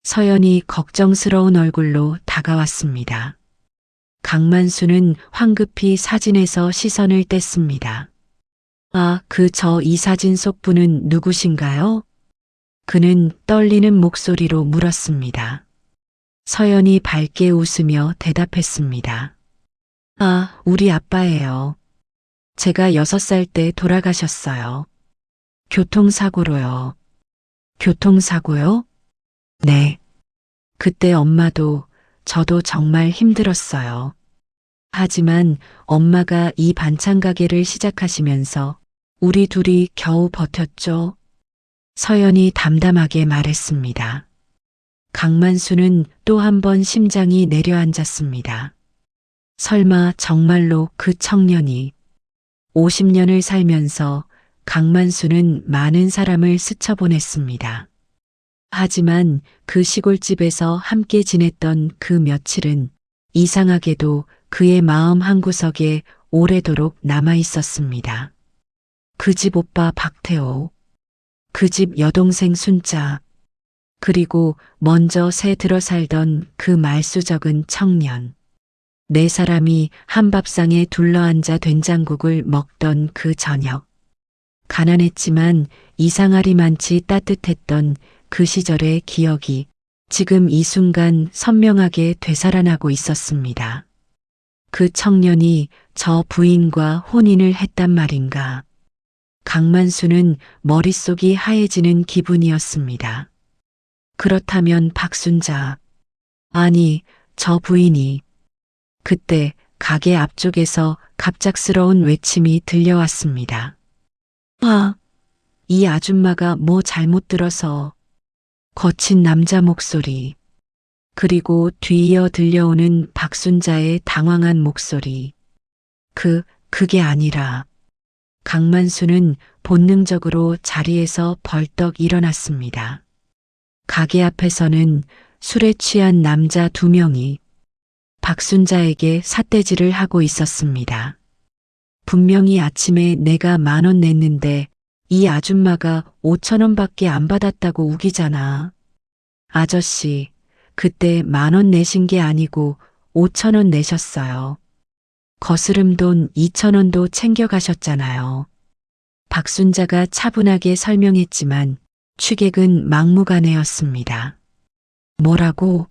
서연이 걱정스러운 얼굴로 다가왔습니다. 강만수는 황급히 사진에서 시선을 뗐습니다. 아, 이 사진 속 분은 누구신가요? 그는 떨리는 목소리로 물었습니다. 서연이 밝게 웃으며 대답했습니다. 아, 우리 아빠예요. 제가 6살 때 돌아가셨어요. 교통사고로요. 교통사고요? 네. 그때 엄마도 저도 정말 힘들었어요. 하지만 엄마가 이 반찬 가게를 시작하시면서 우리 둘이 겨우 버텼죠. 서연이 담담하게 말했습니다. 강만수는 또 한 번 심장이 내려앉았습니다. 설마 정말로 그 청년이 50년을 살면서 강만수는 많은 사람을 스쳐보냈습니다. 하지만 그 시골집에서 함께 지냈던 그 며칠은 이상하게도 그의 마음 한구석에 오래도록 남아 있었습니다. 그 집 오빠 박태호, 그 집 여동생 순자, 그리고 먼저 새 들어 살던 그 말수 적은 청년. 네 사람이 한 밥상에 둘러앉아 된장국을 먹던 그 저녁. 가난했지만 이상하리만치 따뜻했던 그 시절의 기억이 지금 이 순간 선명하게 되살아나고 있었습니다. 그 청년이 저 부인과 혼인을 했단 말인가. 강만수는 머릿속이 하얘지는 기분이었습니다. 그렇다면 박순자, 아니, 저 부인이. 그때 가게 앞쪽에서 갑작스러운 외침이 들려왔습니다. 아, 이 아줌마가 뭐 잘못 들어서. 거친 남자 목소리, 그리고 뒤이어 들려오는 박순자의 당황한 목소리. 그게 아니라. 강만수는 본능적으로 자리에서 벌떡 일어났습니다. 가게 앞에서는 술에 취한 남자 2명이 박순자에게 삿대질을 하고 있었습니다. 분명히 아침에 내가 10,000원 냈는데 이 아줌마가 5,000원밖에 안 받았다고 우기잖아. 아저씨, 그때 10,000원 내신 게 아니고 5,000원 내셨어요. 거스름 돈 2,000원도 챙겨가셨잖아요. 박순자가 차분하게 설명했지만 취객은 막무가내였습니다. 뭐라고?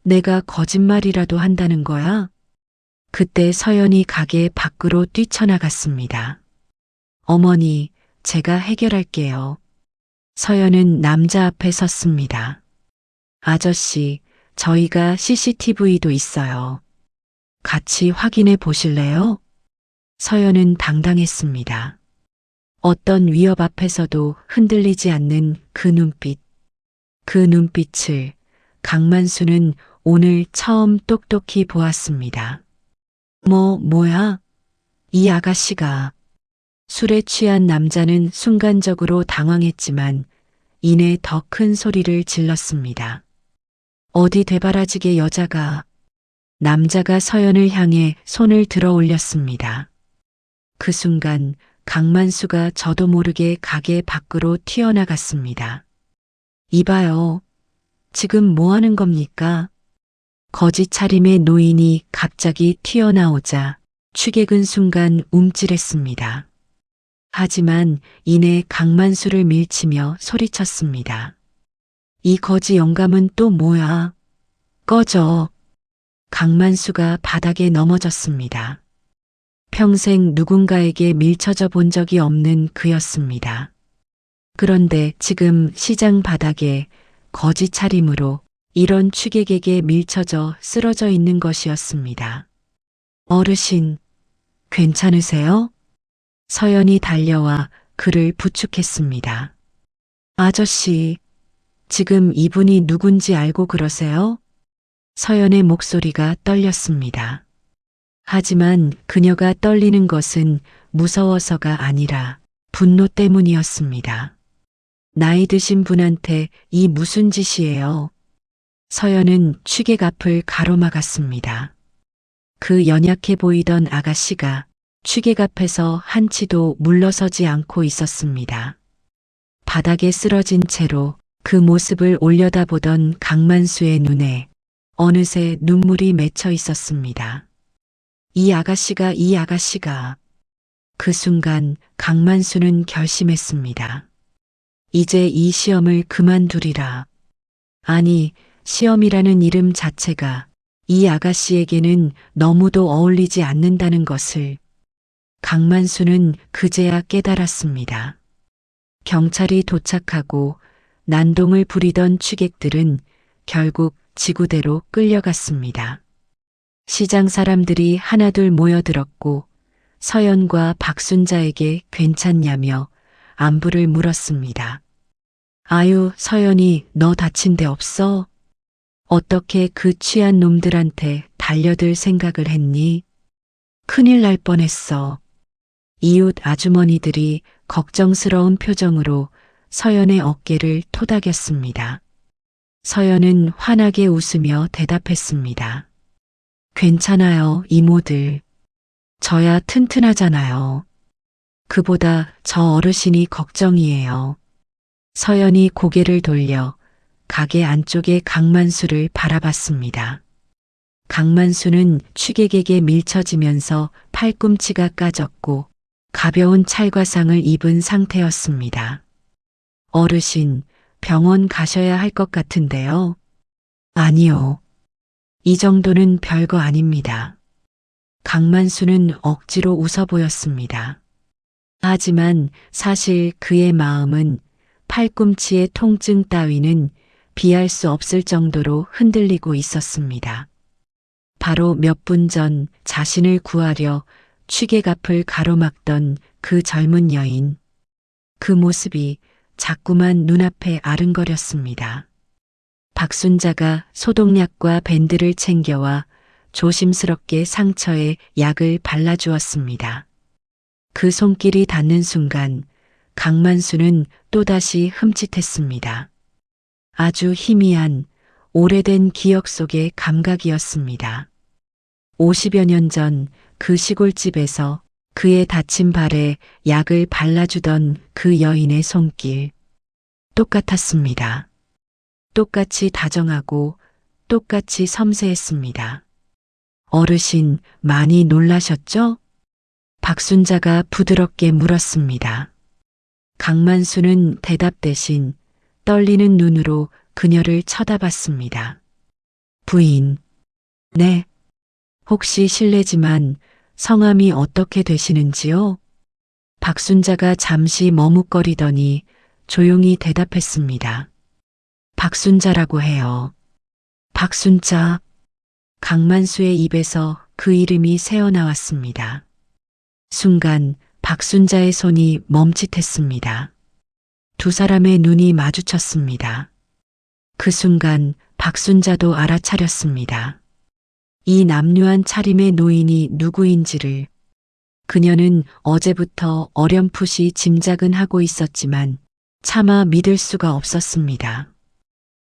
내가 거짓말이라도 한다는 거야? 그때 서연이 가게 밖으로 뛰쳐나갔습니다. 어머니, 제가 해결할게요. 서연은 남자 앞에 섰습니다. 아저씨, 저희가 CCTV도 있어요. 같이 확인해 보실래요? 서연은 당당했습니다. 어떤 위협 앞에서도 흔들리지 않는 그 눈빛. 그 눈빛을 강만수는 오늘 처음 똑똑히 보았습니다. 뭐야? 이 아가씨가. 술에 취한 남자는 순간적으로 당황했지만 이내 더 큰 소리를 질렀습니다. 어디 되바라지게 여자가. 남자가 서연을 향해 손을 들어 올렸습니다. 그 순간 강만수가 저도 모르게 가게 밖으로 튀어나갔습니다. 이봐요. 지금 뭐 하는 겁니까? 거짓 차림의 노인이 갑자기 튀어나오자 취객은 순간 움찔했습니다. 하지만 이내 강만수를 밀치며 소리쳤습니다. 이 거지 영감은 또 뭐야? 꺼져. 강만수가 바닥에 넘어졌습니다. 평생 누군가에게 밀쳐져 본 적이 없는 그였습니다. 그런데 지금 시장 바닥에 거짓 차림으로 이런 취객에게 밀쳐져 쓰러져 있는 것이었습니다. 어르신, 괜찮으세요? 서연이 달려와 그를 부축했습니다. 아저씨, 지금 이분이 누군지 알고 그러세요? 서연의 목소리가 떨렸습니다. 하지만 그녀가 떨리는 것은 무서워서가 아니라 분노 때문이었습니다. 나이 드신 분한테 이 무슨 짓이에요? 서연은 취객 앞을 가로막았습니다. 그 연약해 보이던 아가씨가 취객 앞에서 한치도 물러서지 않고 있었습니다. 바닥에 쓰러진 채로 그 모습을 올려다보던 강만수의 눈에 어느새 눈물이 맺혀 있었습니다. 이 아가씨가. 그 순간 강만수는 결심했습니다. 이제 이 시험을 그만두리라. 아니, 시험이라는 이름 자체가 이 아가씨에게는 너무도 어울리지 않는다는 것을 강만수는 그제야 깨달았습니다. 경찰이 도착하고 난동을 부리던 취객들은 결국 지구대로 끌려갔습니다. 시장 사람들이 하나둘 모여들었고 서연과 박순자에게 괜찮냐며 안부를 물었습니다. 아유, 서연이 너 다친 데 없어? 어떻게 그 취한 놈들한테 달려들 생각을 했니? 큰일 날 뻔했어. 이웃 아주머니들이 걱정스러운 표정으로 서연의 어깨를 토닥였습니다. 서연은 환하게 웃으며 대답했습니다. 괜찮아요, 이모들. 저야 튼튼하잖아요. 그보다 저 어르신이 걱정이에요. 서연이 고개를 돌려 가게 안쪽의 강만수를 바라봤습니다. 강만수는 취객에게 밀쳐지면서 팔꿈치가 까졌고 가벼운 찰과상을 입은 상태였습니다. 어르신, 병원 가셔야 할 것 같은데요. 아니요. 이 정도는 별거 아닙니다. 강만수는 억지로 웃어 보였습니다. 하지만 사실 그의 마음은 팔꿈치의 통증 따위는 비할 수 없을 정도로 흔들리고 있었습니다. 바로 몇 분 전 자신을 구하려 취객 앞을 가로막던 그 젊은 여인. 그 모습이 자꾸만 눈앞에 아른거렸습니다. 박순자가 소독약과 밴드를 챙겨와 조심스럽게 상처에 약을 발라주었습니다. 그 손길이 닿는 순간 강만수는 또다시 흠칫했습니다. 아주 희미한 오래된 기억 속의 감각이었습니다. 50여 년 전 그 시골집에서 그의 다친 발에 약을 발라주던 그 여인의 손길. 똑같았습니다. 똑같이 다정하고 똑같이 섬세했습니다. 어르신, 많이 놀라셨죠? 박순자가 부드럽게 물었습니다. 강만수는 대답 대신 떨리는 눈으로 그녀를 쳐다봤습니다. 부인. 네. 혹시 실례지만 성함이 어떻게 되시는지요? 박순자가 잠시 머뭇거리더니 조용히 대답했습니다. 박순자라고 해요. 박순자. 강만수의 입에서 그 이름이 새어나왔습니다. 순간 박순자의 손이 멈칫했습니다. 두 사람의 눈이 마주쳤습니다. 그 순간 박순자도 알아차렸습니다. 이 남루한 차림의 노인이 누구인지를 그녀는 어제부터 어렴풋이 짐작은 하고 있었지만 차마 믿을 수가 없었습니다.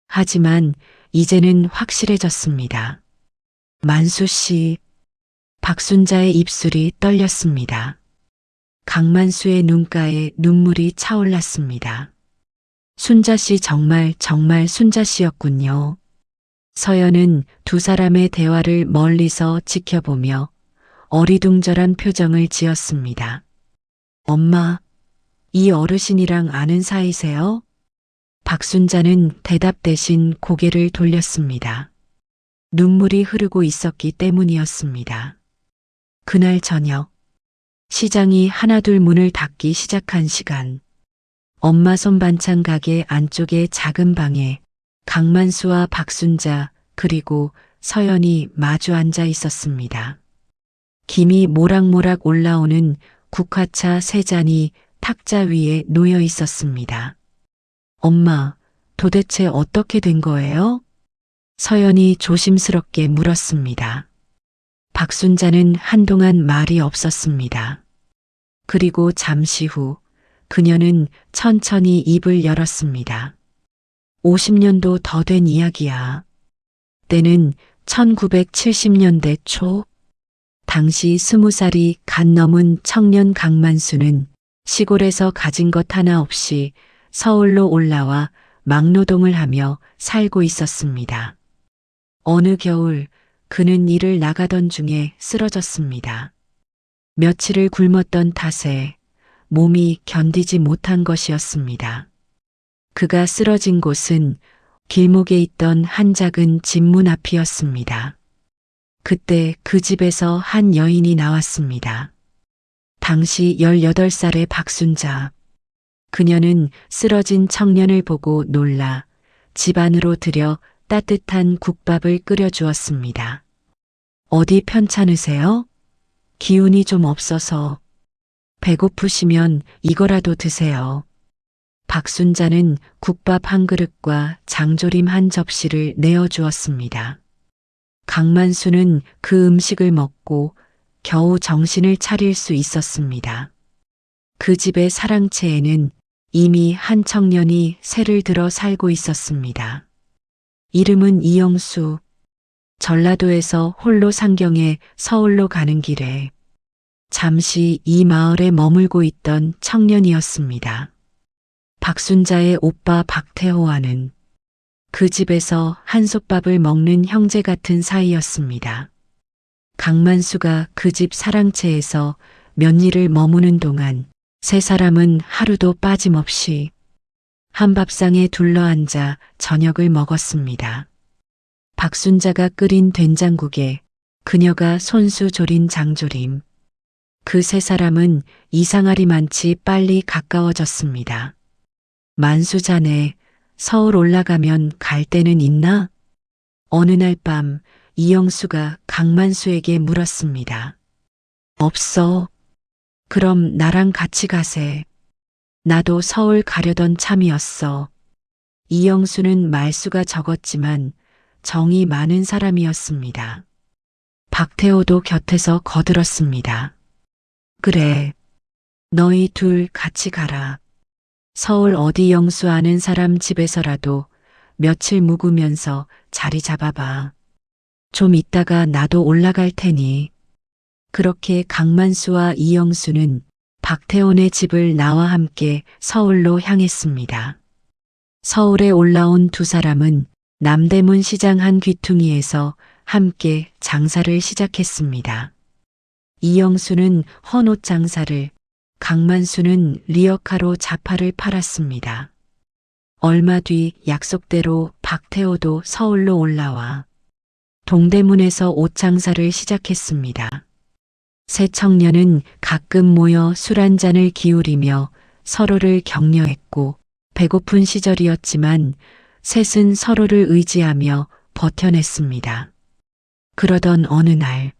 하지만 이제는 확실해졌습니다. 만수 씨, 박순자의 입술이 떨렸습니다. 강만수의 눈가에 눈물이 차올랐습니다. 순자 씨 정말 순자 씨였군요. 서연은 두 사람의 대화를 멀리서 지켜보며 어리둥절한 표정을 지었습니다. 엄마, 이 어르신이랑 아는 사이세요? 박순자는 대답 대신 고개를 돌렸습니다. 눈물이 흐르고 있었기 때문이었습니다. 그날 저녁, 시장이 하나둘 문을 닫기 시작한 시간, 엄마 손반찬 가게 안쪽의 작은 방에 강만수와 박순자 그리고 서연이 마주 앉아 있었습니다. 김이 모락모락 올라오는 국화차 세 잔이 탁자 위에 놓여 있었습니다. 엄마, 도대체 어떻게 된 거예요? 서연이 조심스럽게 물었습니다. 박순자는 한동안 말이 없었습니다. 그리고 잠시 후 그녀는 천천히 입을 열었습니다. 50년도 더 된 이야기야. 때는 1970년대 초, 당시 20살이 갓 넘은 청년 강만수는 시골에서 가진 것 하나 없이 서울로 올라와 막노동을 하며 살고 있었습니다. 어느 겨울 그는 일을 나가던 중에 쓰러졌습니다. 며칠을 굶었던 탓에 몸이 견디지 못한 것이었습니다. 그가 쓰러진 곳은 길목에 있던 한 작은 집 문 앞이었습니다. 그때 그 집에서 한 여인이 나왔습니다. 당시 18살의 박순자. 그녀는 쓰러진 청년을 보고 놀라 집 안으로 들여 따뜻한 국밥을 끓여주었습니다. 어디 편찮으세요? 기운이 좀 없어서. 배고프시면 이거라도 드세요. 박순자는 국밥 한 그릇과 장조림 한 접시를 내어주었습니다. 강만수는 그 음식을 먹고 겨우 정신을 차릴 수 있었습니다. 그 집의 사랑채에는 이미 한 청년이 새를 들어 살고 있었습니다. 이름은 이영수. 전라도에서 홀로 상경해 서울로 가는 길에 잠시 이 마을에 머물고 있던 청년이었습니다. 박순자의 오빠 박태호와는 그 집에서 한솥밥을 먹는 형제 같은 사이였습니다. 강만수가 그 집 사랑채에서 며칠을 머무는 동안 세 사람은 하루도 빠짐없이 한밥상에 둘러앉아 저녁을 먹었습니다. 박순자가 끓인 된장국에 그녀가 손수 조린 장조림. 그 세 사람은 이상하리만치 빨리 가까워졌습니다. 만수 자네, 서울 올라가면 갈 데는 있나? 어느 날 밤 이영수가 강만수에게 물었습니다. 없어. 그럼 나랑 같이 가세. 나도 서울 가려던 참이었어. 이영수는 말수가 적었지만 정이 많은 사람이었습니다. 박태호도 곁에서 거들었습니다. 그래, 너희 둘 같이 가라. 서울 어디 영수 아는 사람 집에서라도 며칠 묵으면서 자리 잡아봐. 좀 있다가 나도 올라갈 테니. 그렇게 강만수와 이영수는 박태원의 집을 나와 함께 서울로 향했습니다. 서울에 올라온 두 사람은 남대문 시장 한 귀퉁이에서 함께 장사를 시작했습니다. 이영수는 헌옷 장사를, 강만수는 리어카로 자파를 팔았습니다. 얼마 뒤 약속대로 박태호도 서울로 올라와 동대문에서 옷 장사를 시작했습니다. 세 청년은 가끔 모여 술 한 잔을 기울이며 서로를 격려했고 배고픈 시절이었지만 셋은 서로를 의지하며 버텨냈습니다. 그러던 어느 날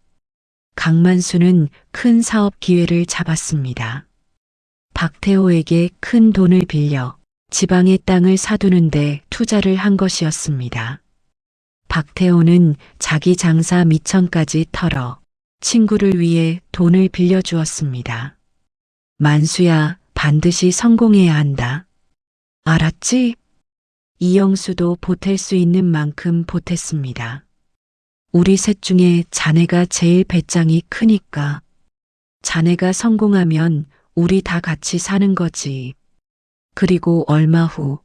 강만수는 큰 사업 기회를 잡았습니다. 박태호에게 큰 돈을 빌려 지방의 땅을 사두는데 투자를 한 것이었습니다. 박태호는 자기 장사 미천까지 털어 친구를 위해 돈을 빌려주었습니다. 만수야, 반드시 성공해야 한다. 알았지? 이영수도 보탤 수 있는 만큼 보탰습니다. 우리 셋 중에 자네가 제일 배짱이 크니까. 자네가 성공하면 우리 다 같이 사는 거지. 그리고 얼마 후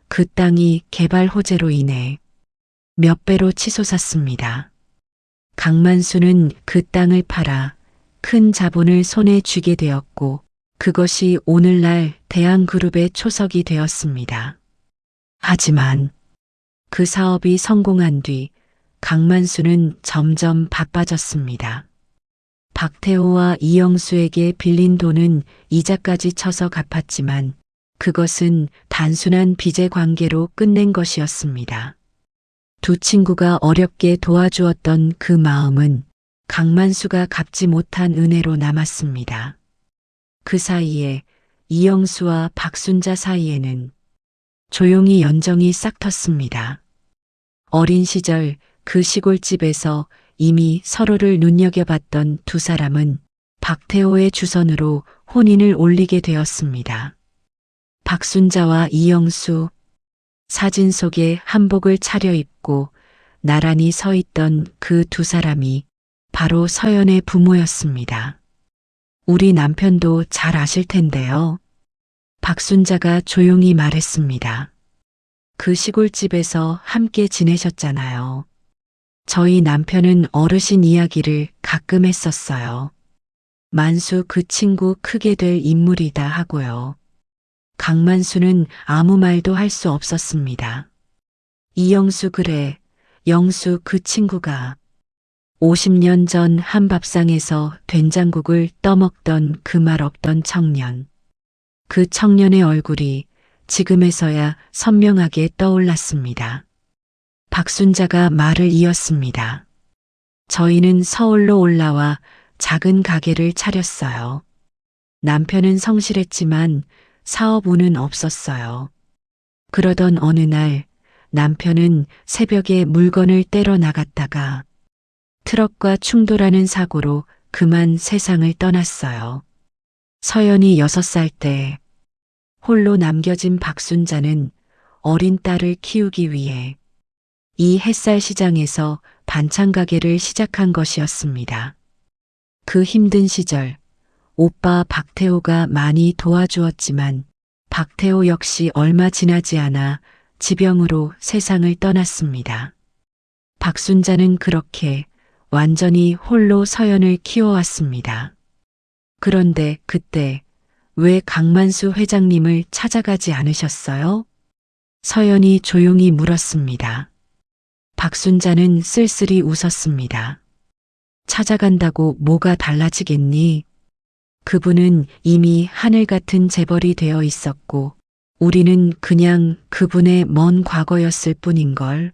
그 땅이 개발 호재로 인해 몇 배로 치솟았습니다. 강만수는 그 땅을 팔아 큰 자본을 손에 쥐게 되었고 그것이 오늘날 대한그룹의 초석이 되었습니다. 하지만 그 사업이 성공한 뒤 강만수는 점점 바빠졌습니다. 박태호와 이영수에게 빌린 돈은 이자까지 쳐서 갚았지만 그것은 단순한 빚의 관계로 끝낸 것이었습니다. 두 친구가 어렵게 도와주었던 그 마음은 강만수가 갚지 못한 은혜로 남았습니다. 그 사이에 이영수와 박순자 사이에는 조용히 연정이 싹 텄습니다. 어린 시절 그 시골집에서 이미 서로를 눈여겨봤던 두 사람은 박태호의 주선으로 혼인을 올리게 되었습니다. 박순자와 이영수, 사진 속에 한복을 차려입고 나란히 서 있던 그 두 사람이 바로 서연의 부모였습니다. 우리 남편도 잘 아실 텐데요. 박순자가 조용히 말했습니다. 그 시골집에서 함께 지내셨잖아요. 저희 남편은 어르신 이야기를 가끔 했었어요. 만수 그 친구 크게 될 인물이다 하고요. 강만수는 아무 말도 할 수 없었습니다. 이영수 그래, 영수 그 친구가 50년 전 한 밥상에서 된장국을 떠먹던 그 말 없던 청년. 그 청년의 얼굴이 지금에서야 선명하게 떠올랐습니다. 박순자가 말을 이었습니다. 저희는 서울로 올라와 작은 가게를 차렸어요. 남편은 성실했지만 사업 운은 없었어요. 그러던 어느 날 남편은 새벽에 물건을 떼러 나갔다가 트럭과 충돌하는 사고로 그만 세상을 떠났어요. 서연이 6살 때 홀로 남겨진 박순자는 어린 딸을 키우기 위해 이 햇살 시장에서 반찬 가게를 시작한 것이었습니다. 그 힘든 시절 오빠 박태호가 많이 도와주었지만 박태호 역시 얼마 지나지 않아 지병으로 세상을 떠났습니다. 박순자는 그렇게 완전히 홀로 서연을 키워왔습니다. 그런데 그때 왜 강만수 회장님을 찾아가지 않으셨어요? 서연이 조용히 물었습니다. 박순자는 쓸쓸히 웃었습니다. 찾아간다고 뭐가 달라지겠니? 그분은 이미 하늘 같은 재벌이 되어 있었고 우리는 그냥 그분의 먼 과거였을 뿐인걸.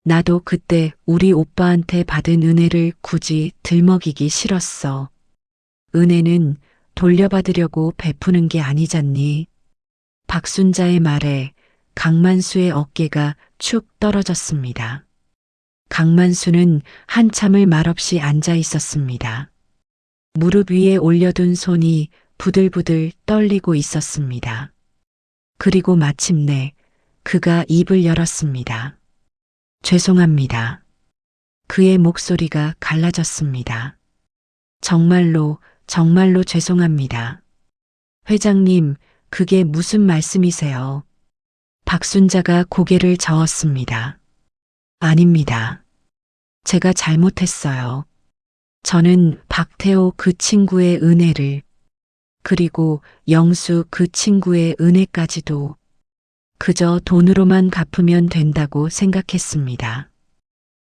나도 그때 우리 오빠한테 받은 은혜를 굳이 들먹이기 싫었어. 은혜는 돌려받으려고 베푸는 게 아니잖니. 박순자의 말에 강만수의 어깨가 축 떨어졌습니다. 강만수는 한참을 말없이 앉아 있었습니다. 무릎 위에 올려둔 손이 부들부들 떨리고 있었습니다. 그리고 마침내 그가 입을 열었습니다. 죄송합니다. 그의 목소리가 갈라졌습니다. 정말로 죄송합니다. 회장님, 그게 무슨 말씀이세요? 박순자가 고개를 저었습니다. 아닙니다. 제가 잘못했어요. 저는 박태호 그 친구의 은혜를 그리고 영수 그 친구의 은혜까지도 그저 돈으로만 갚으면 된다고 생각했습니다.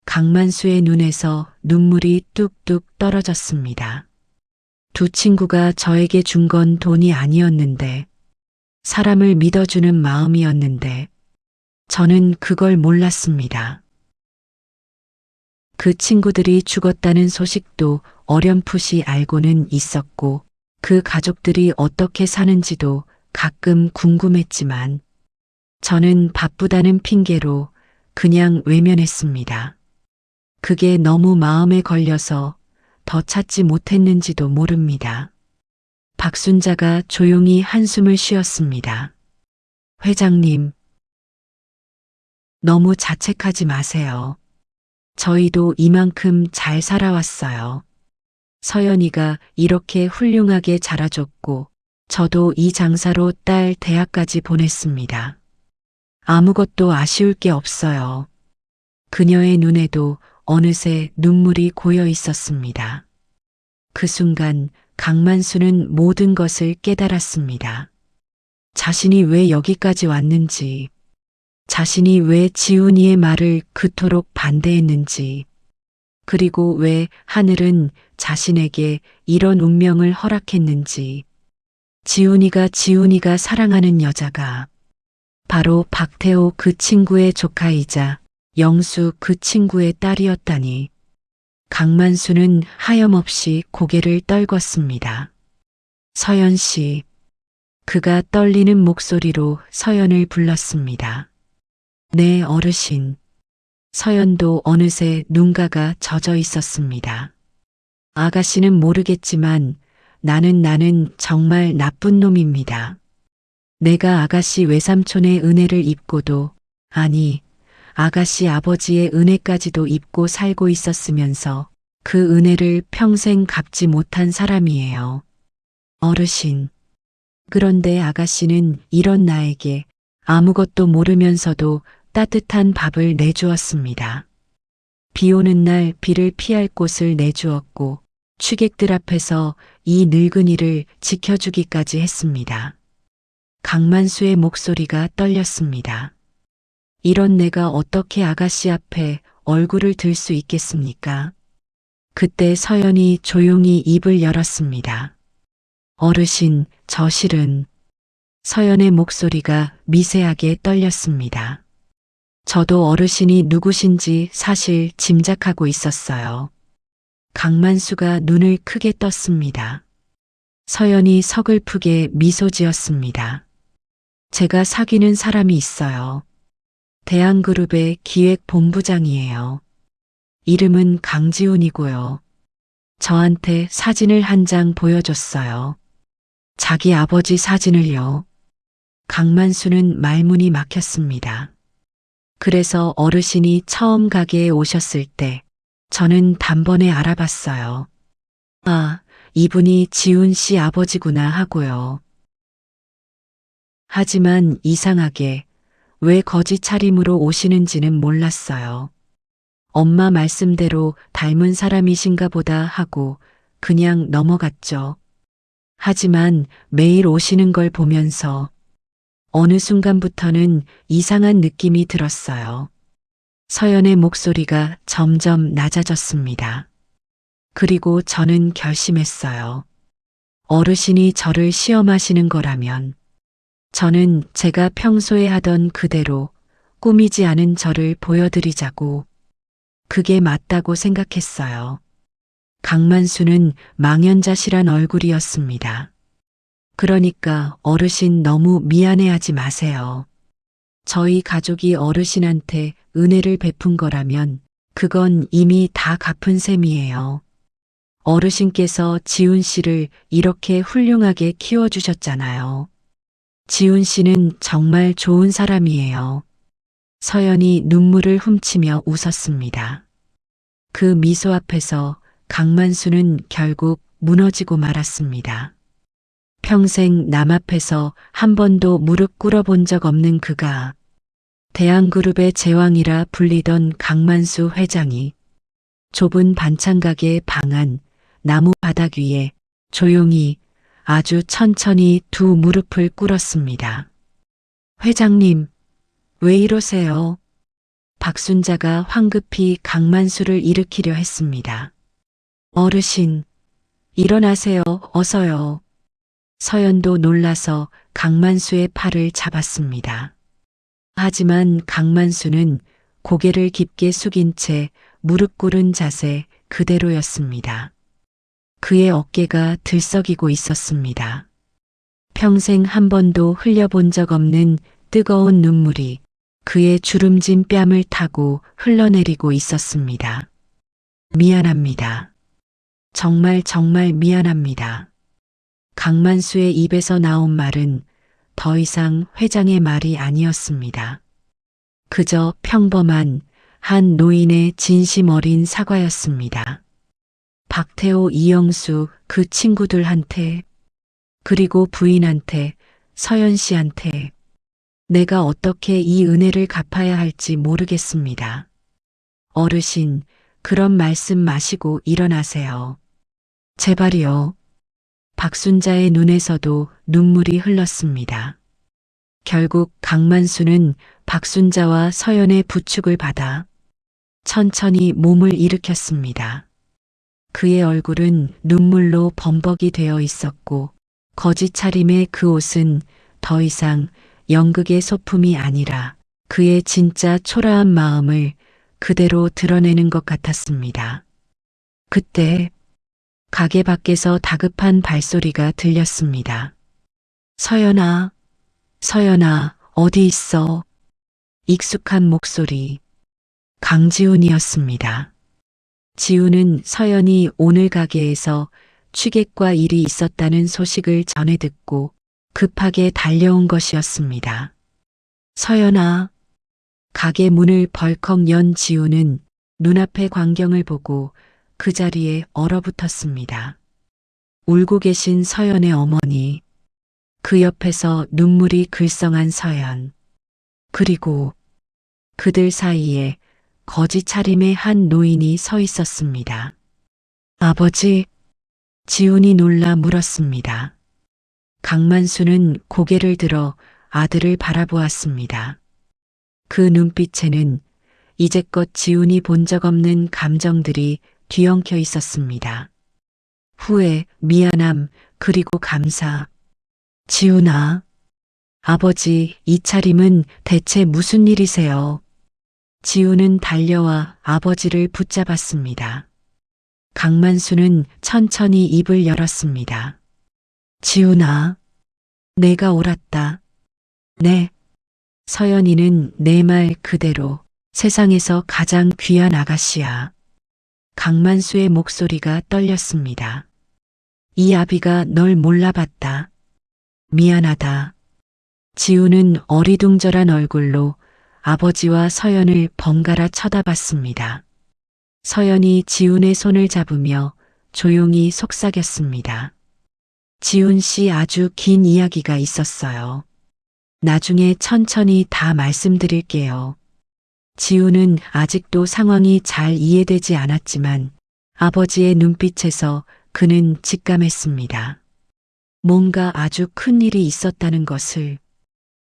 강만수의 눈에서 눈물이 뚝뚝 떨어졌습니다. 두 친구가 저에게 준 건 돈이 아니었는데 사람을 믿어주는 마음이었는데 저는 그걸 몰랐습니다. 그 친구들이 죽었다는 소식도 어렴풋이 알고는 있었고 그 가족들이 어떻게 사는지도 가끔 궁금했지만 저는 바쁘다는 핑계로 그냥 외면했습니다. 그게 너무 마음에 걸려서 더 찾지 못했는지도 모릅니다. 박순자가 조용히 한숨을 쉬었습니다. 회장님, 너무 자책하지 마세요. 저희도 이만큼 잘 살아왔어요. 서연이가 이렇게 훌륭하게 자라줬고 저도 이 장사로 딸 대학까지 보냈습니다. 아무것도 아쉬울 게 없어요. 그녀의 눈에도 어느새 눈물이 고여 있었습니다. 그 순간 강만수는 모든 것을 깨달았습니다. 자신이 왜 여기까지 왔는지, 자신이 왜 지훈이의 말을 그토록 반대했는지, 그리고 왜 하늘은 자신에게 이런 운명을 허락했는지, 지훈이가 사랑하는 여자가 바로 박태호 그 친구의 조카이자 영수 그 친구의 딸이었다니. 강만수는 하염없이 고개를 떨궜습니다. 서연 씨. 그가 떨리는 목소리로 서연을 불렀습니다. 네, 어르신. 서연도 어느새 눈가가 젖어 있었습니다. 아가씨는 모르겠지만 나는 정말 나쁜 놈입니다. 내가 아가씨 외삼촌의 은혜를 입고도, 아니, 아가씨 아버지의 은혜까지도 입고 살고 있었으면서 그 은혜를 평생 갚지 못한 사람이에요. 어르신. 그런데 아가씨는 이런 나에게 아무것도 모르면서도 따뜻한 밥을 내주었습니다. 비 오는 날 비를 피할 곳을 내주었고 취객들 앞에서 이 늙은이를 지켜주기까지 했습니다. 강만수의 목소리가 떨렸습니다. 이런 내가 어떻게 아가씨 앞에 얼굴을 들 수 있겠습니까? 그때 서연이 조용히 입을 열었습니다. 어르신, 저 실은. 서연의 목소리가 미세하게 떨렸습니다. 저도 어르신이 누구신지 사실 짐작하고 있었어요. 강만수가 눈을 크게 떴습니다. 서연이 서글프게 미소 지었습니다. 제가 사귀는 사람이 있어요. 대한그룹의 기획본부장이에요. 이름은 강지훈이고요. 저한테 사진을 한 장 보여줬어요. 자기 아버지 사진을요. 강만수는 말문이 막혔습니다. 그래서 어르신이 처음 가게에 오셨을 때 저는 단번에 알아봤어요. 아, 이분이 지훈 씨 아버지구나 하고요. 하지만 이상하게 왜 거지 차림으로 오시는지는 몰랐어요. 엄마 말씀대로 닮은 사람이신가 보다 하고 그냥 넘어갔죠. 하지만 매일 오시는 걸 보면서 어느 순간부터는 이상한 느낌이 들었어요. 서연의 목소리가 점점 낮아졌습니다. 그리고 저는 결심했어요. 어르신이 저를 시험하시는 거라면 저는 제가 평소에 하던 그대로 꾸미지 않은 저를 보여드리자고. 그게 맞다고 생각했어요. 강만수는 망연자실한 얼굴이었습니다. 그러니까 어르신 너무 미안해하지 마세요. 저희 가족이 어르신한테 은혜를 베푼 거라면 그건 이미 다 갚은 셈이에요. 어르신께서 지훈 씨를 이렇게 훌륭하게 키워주셨잖아요. 지훈 씨는 정말 좋은 사람이에요. 서연이 눈물을 훔치며 웃었습니다. 그 미소 앞에서 강만수는 결국 무너지고 말았습니다. 평생 남 앞에서 한 번도 무릎 꿇어본 적 없는 그가 대한그룹의 제왕이라 불리던 강만수 회장이 좁은 반찬가게 방 안 나무 바닥 위에 조용히 아주 천천히 두 무릎을 꿇었습니다. 회장님, 왜 이러세요? 박순자가 황급히 강만수를 일으키려 했습니다. 어르신, 일어나세요, 어서요. 서연도 놀라서 강만수의 팔을 잡았습니다. 하지만 강만수는 고개를 깊게 숙인 채 무릎 꿇은 자세 그대로였습니다. 그의 어깨가 들썩이고 있었습니다. 평생 한 번도 흘려본 적 없는 뜨거운 눈물이 그의 주름진 뺨을 타고 흘러내리고 있었습니다. 미안합니다. 정말 미안합니다. 강만수의 입에서 나온 말은 더 이상 회장의 말이 아니었습니다. 그저 평범한 한 노인의 진심 어린 사과였습니다. 박태호, 이영수 그 친구들한테 그리고 부인한테 서연 씨한테 내가 어떻게 이 은혜를 갚아야 할지 모르겠습니다. 어르신, 그런 말씀 마시고 일어나세요. 제발이요. 박순자의 눈에서도 눈물이 흘렀습니다. 결국 강만수는 박순자와 서연의 부축을 받아 천천히 몸을 일으켰습니다. 그의 얼굴은 눈물로 범벅이 되어 있었고 거짓 차림의 그 옷은 더 이상 연극의 소품이 아니라 그의 진짜 초라한 마음을 그대로 드러내는 것 같았습니다. 그때 가게 밖에서 다급한 발소리가 들렸습니다. 서연아, 서연아, 어디 있어? 익숙한 목소리. 강지훈이었습니다. 지훈은 서연이 오늘 가게에서 취객과 일이 있었다는 소식을 전해 듣고 급하게 달려온 것이었습니다. 서연아. 가게 문을 벌컥 연 지훈은 눈앞의 광경을 보고 그 자리에 얼어붙었습니다. 울고 계신 서연의 어머니, 그 옆에서 눈물이 글썽한 서연, 그리고 그들 사이에 거지 차림의 한 노인이 서 있었습니다. 아버지, 지훈이 놀라 물었습니다. 강만수는 고개를 들어 아들을 바라보았습니다. 그 눈빛에는 이제껏 지훈이 본 적 없는 감정들이 뒤엉켜 있었습니다. 후회, 미안함, 그리고 감사. 지훈아, 아버지, 이 차림은 대체 무슨 일이세요? 지훈은 달려와 아버지를 붙잡았습니다. 강만수는 천천히 입을 열었습니다. 지훈아, 내가 옳았다. 네. 서연이는 내 말 그대로 세상에서 가장 귀한 아가씨야. 강만수의 목소리가 떨렸습니다. 이 아비가 널 몰라봤다. 미안하다. 지훈은 어리둥절한 얼굴로 아버지와 서연을 번갈아 쳐다봤습니다. 서연이 지훈의 손을 잡으며 조용히 속삭였습니다. 지훈 씨 아주 긴 이야기가 있었어요. 나중에 천천히 다 말씀드릴게요. 지훈은 아직도 상황이 잘 이해되지 않았지만 아버지의 눈빛에서 그는 직감했습니다. 뭔가 아주 큰 일이 있었다는 것을,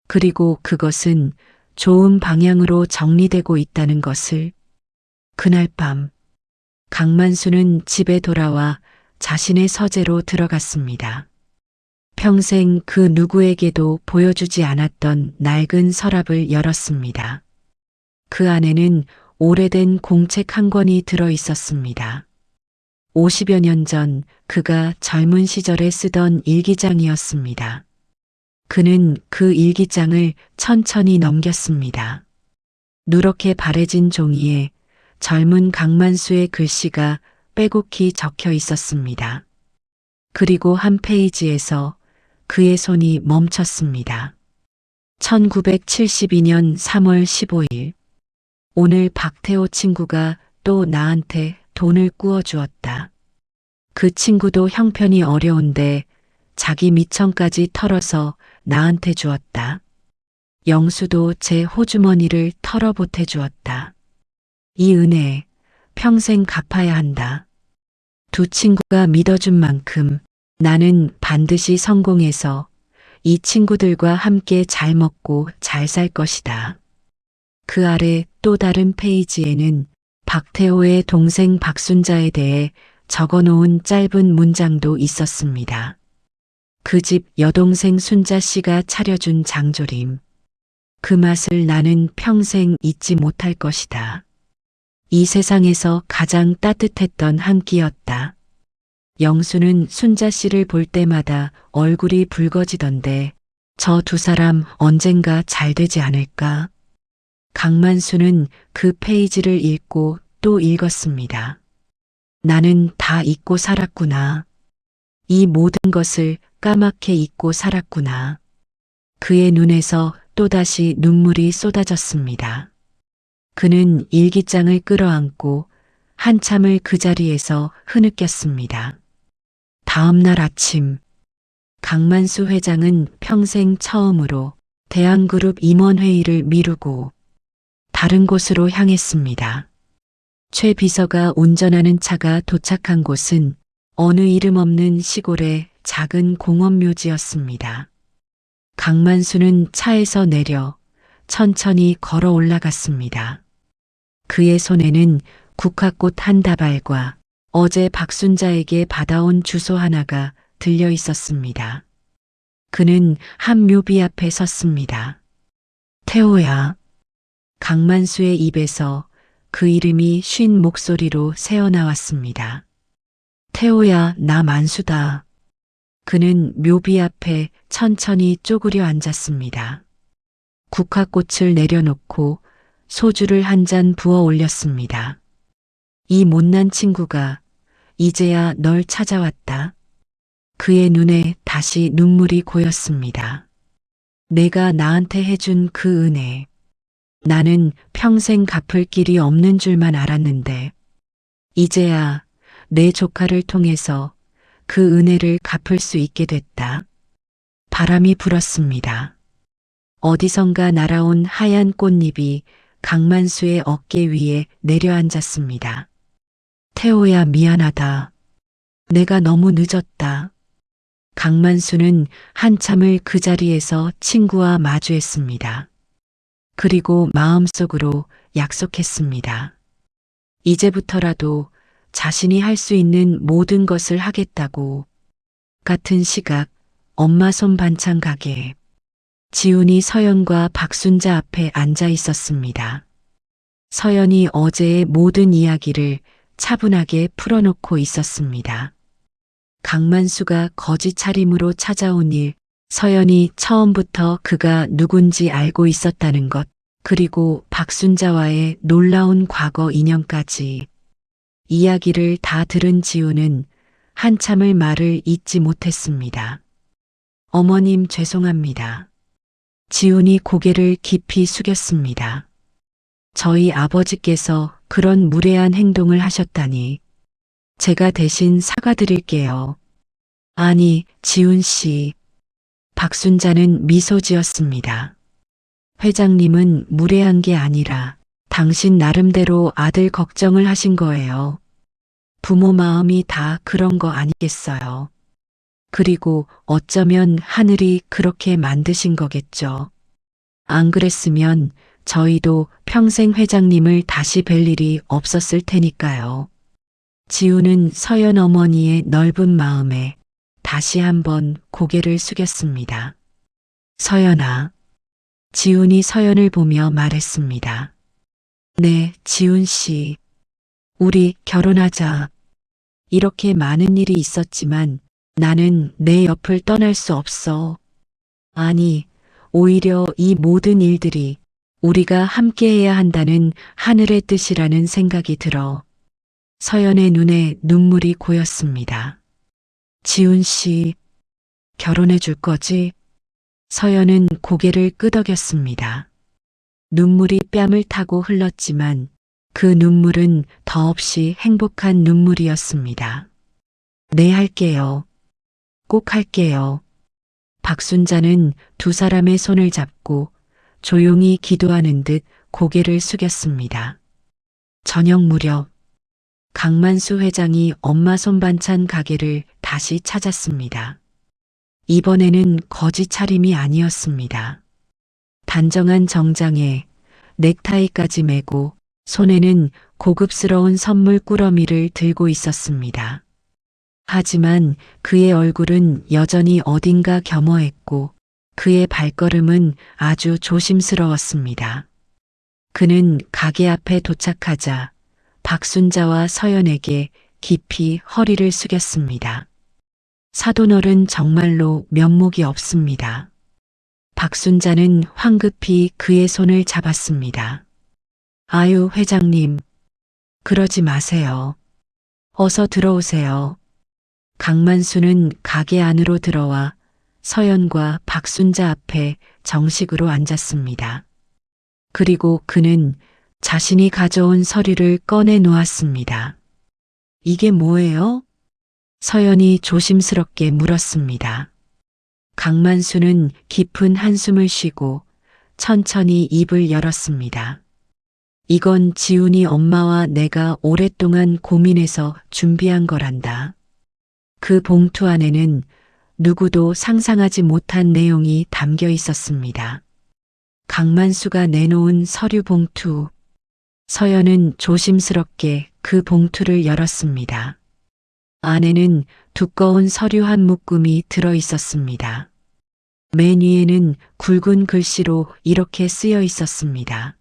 그리고 그것은 좋은 방향으로 정리되고 있다는 것을. 그날 밤, 강만수는 집에 돌아와 자신의 서재로 들어갔습니다. 평생 그 누구에게도 보여주지 않았던 낡은 서랍을 열었습니다. 그 안에는 오래된 공책 한 권이 들어 있었습니다. 50여 년 전 그가 젊은 시절에 쓰던 일기장이었습니다. 그는 그 일기장을 천천히 넘겼습니다. 누렇게 바래진 종이에 젊은 강만수의 글씨가 빼곡히 적혀 있었습니다. 그리고 한 페이지에서 그의 손이 멈췄습니다. 1972년 3월 15일. 오늘 박태호 친구가 또 나한테 돈을 꾸어주었다. 그 친구도 형편이 어려운데 자기 미천까지 털어서 나한테 주었다. 영수도 제 호주머니를 털어 보태주었다. 이 은혜 평생 갚아야 한다. 두 친구가 믿어준 만큼 나는 반드시 성공해서 이 친구들과 함께 잘 먹고 잘 살 것이다. 그 아래 또 다른 페이지에는 박태호의 동생 박순자에 대해 적어놓은 짧은 문장도 있었습니다. 그 집 여동생 순자 씨가 차려준 장조림. 그 맛을 나는 평생 잊지 못할 것이다. 이 세상에서 가장 따뜻했던 한 끼였다. 영수는 순자 씨를 볼 때마다 얼굴이 붉어지던데 저 두 사람 언젠가 잘 되지 않을까? 강만수는 그 페이지를 읽고 또 읽었습니다. 나는 다 잊고 살았구나. 이 모든 것을 까맣게 잊고 살았구나. 그의 눈에서 또다시 눈물이 쏟아졌습니다. 그는 일기장을 끌어안고 한참을 그 자리에서 흐느꼈습니다. 다음 날 아침, 강만수 회장은 평생 처음으로 대한그룹 임원회의를 미루고 다른 곳으로 향했습니다. 최 비서가 운전하는 차가 도착한 곳은 어느 이름 없는 시골의 작은 공원묘지였습니다. 강만수는 차에서 내려 천천히 걸어 올라갔습니다. 그의 손에는 국화꽃 한 다발과 어제 박순자에게 받아온 주소 하나가 들려 있었습니다. 그는 한 묘비 앞에 섰습니다. 태호야. 강만수의 입에서 그 이름이 쉰 목소리로 새어나왔습니다. 태호야, 나 만수다. 그는 묘비 앞에 천천히 쪼그려 앉았습니다. 국화꽃을 내려놓고 소주를 한 잔 부어 올렸습니다. 이 못난 친구가 이제야 널 찾아왔다. 그의 눈에 다시 눈물이 고였습니다. 내가 나한테 해준 그 은혜. 나는 평생 갚을 길이 없는 줄만 알았는데 이제야 내 조카를 통해서 그 은혜를 갚을 수 있게 됐다. 바람이 불었습니다. 어디선가 날아온 하얀 꽃잎이 강만수의 어깨 위에 내려앉았습니다. 태호야, 미안하다. 내가 너무 늦었다. 강만수는 한참을 그 자리에서 친구와 마주했습니다. 그리고 마음속으로 약속했습니다. 이제부터라도 자신이 할 수 있는 모든 것을 하겠다고. 같은 시각 엄마 손 반찬 가게. 지훈이 서연과 박순자 앞에 앉아 있었습니다. 서연이 어제의 모든 이야기를 차분하게 풀어놓고 있었습니다. 강만수가 거짓 차림으로 찾아온 일, 서연이 처음부터 그가 누군지 알고 있었다는 것, 그리고 박순자와의 놀라운 과거 인연까지. 이야기를 다 들은 지우는 한참을 말을 잇지 못했습니다. 어머님, 죄송합니다. 지훈이 고개를 깊이 숙였습니다. 저희 아버지께서 그런 무례한 행동을 하셨다니 제가 대신 사과드릴게요. 아니, 지훈 씨. 박순자는 미소 지었습니다. 회장님은 무례한 게 아니라 당신 나름대로 아들 걱정을 하신 거예요. 부모 마음이 다 그런 거 아니겠어요. 그리고 어쩌면 하늘이 그렇게 만드신 거겠죠. 안 그랬으면 저희도 평생 회장님을 다시 뵐 일이 없었을 테니까요. 지우는 서연 어머니의 넓은 마음에 다시 한번 고개를 숙였습니다. 서연아. 지훈이 서연을 보며 말했습니다. 네, 지훈 씨. 우리 결혼하자. 이렇게 많은 일이 있었지만 나는 내 옆을 떠날 수 없어. 아니, 오히려 이 모든 일들이 우리가 함께해야 한다는 하늘의 뜻이라는 생각이 들어. 서연의 눈에 눈물이 고였습니다. 지훈 씨, 결혼해 줄 거지? 서연은 고개를 끄덕였습니다. 눈물이 뺨을 타고 흘렀지만 그 눈물은 더없이 행복한 눈물이었습니다. 네, 할게요. 꼭 할게요. 박순자는 두 사람의 손을 잡고 조용히 기도하는 듯 고개를 숙였습니다. 저녁 무렵 강만수 회장이 엄마 손반찬 가게를 다시 찾았습니다. 이번에는 거짓 차림이 아니었습니다. 단정한 정장에 넥타이까지 매고 손에는 고급스러운 선물 꾸러미를 들고 있었습니다. 하지만 그의 얼굴은 여전히 어딘가 겸허했고 그의 발걸음은 아주 조심스러웠습니다. 그는 가게 앞에 도착하자 박순자와 서연에게 깊이 허리를 숙였습니다. 사돈어른 정말로 면목이 없습니다. 박순자는 황급히 그의 손을 잡았습니다. 아유, 회장님. 그러지 마세요. 어서 들어오세요. 강만수는 가게 안으로 들어와 서연과 박순자 앞에 정식으로 앉았습니다. 그리고 그는 자신이 가져온 서류를 꺼내 놓았습니다. 이게 뭐예요? 서연이 조심스럽게 물었습니다. 강만수는 깊은 한숨을 쉬고 천천히 입을 열었습니다. 이건 지훈이 엄마와 내가 오랫동안 고민해서 준비한 거란다. 그 봉투 안에는 누구도 상상하지 못한 내용이 담겨 있었습니다. 강만수가 내놓은 서류 봉투. 서연은 조심스럽게 그 봉투를 열었습니다. 안에는 두꺼운 서류 한 묶음이 들어 있었습니다. 맨 위에는 굵은 글씨로 이렇게 쓰여 있었습니다.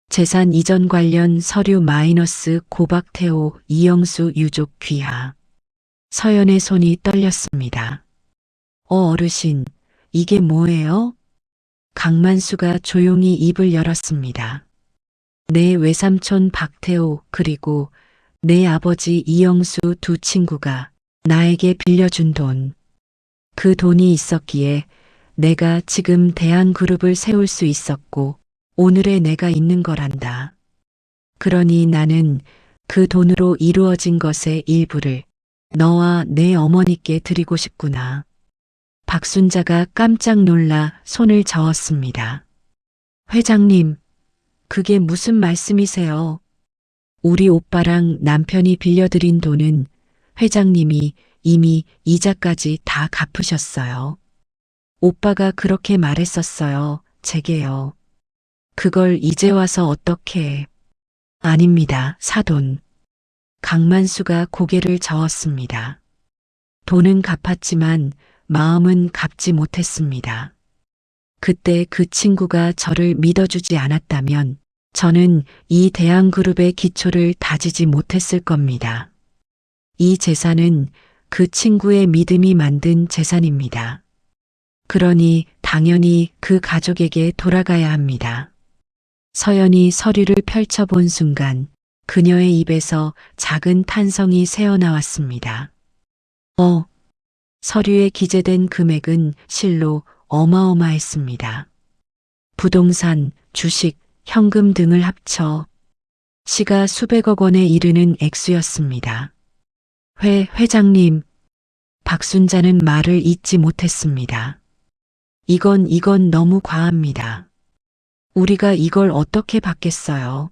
재산 이전 관련 서류 마이너스 고박태호 이영수 유족 귀하. 서연의 손이 떨렸습니다. 어르신, 이게 뭐예요? 강만수가 조용히 입을 열었습니다. 내 외삼촌 박태호 그리고 내 아버지 이영수 두 친구가 나에게 빌려준 돈. 그 돈이 있었기에 내가 지금 대한그룹을 세울 수 있었고 오늘의 내가 있는 거란다. 그러니 나는 그 돈으로 이루어진 것의 일부를 너와 내 어머니께 드리고 싶구나. 박순자가 깜짝 놀라 손을 저었습니다. 회장님, 그게 무슨 말씀이세요? 우리 오빠랑 남편이 빌려드린 돈은 회장님이 이미 이자까지 다 갚으셨어요. 오빠가 그렇게 말했었어요. 제게요. 그걸 이제 와서 어떻게... 아닙니다, 사돈. 강만수가 고개를 저었습니다. 돈은 갚았지만 마음은 갚지 못했습니다. 그때 그 친구가 저를 믿어주지 않았다면 저는 이 대한그룹의 기초를 다지지 못했을 겁니다. 이 재산은 그 친구의 믿음이 만든 재산입니다. 그러니 당연히 그 가족에게 돌아가야 합니다. 서연이 서류를 펼쳐본 순간 그녀의 입에서 작은 탄성이 새어나왔습니다. 서류에 기재된 금액은 실로 어마어마했습니다. 부동산, 주식, 현금 등을 합쳐 시가 수백억 원에 이르는 액수였습니다. 회장님, 박순자는 말을 잇지 못했습니다. 이건 너무 과합니다. 우리가 이걸 어떻게 받겠어요?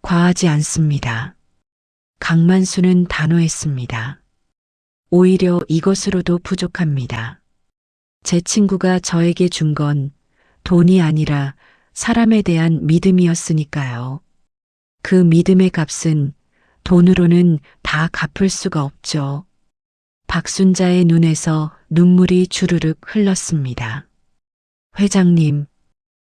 과하지 않습니다. 강만수는 단호했습니다. 오히려 이것으로도 부족합니다. 제 친구가 저에게 준 건 돈이 아니라 사람에 대한 믿음이었으니까요. 그 믿음의 값은 돈으로는 다 갚을 수가 없죠. 박순자의 눈에서 눈물이 주르륵 흘렀습니다. 회장님,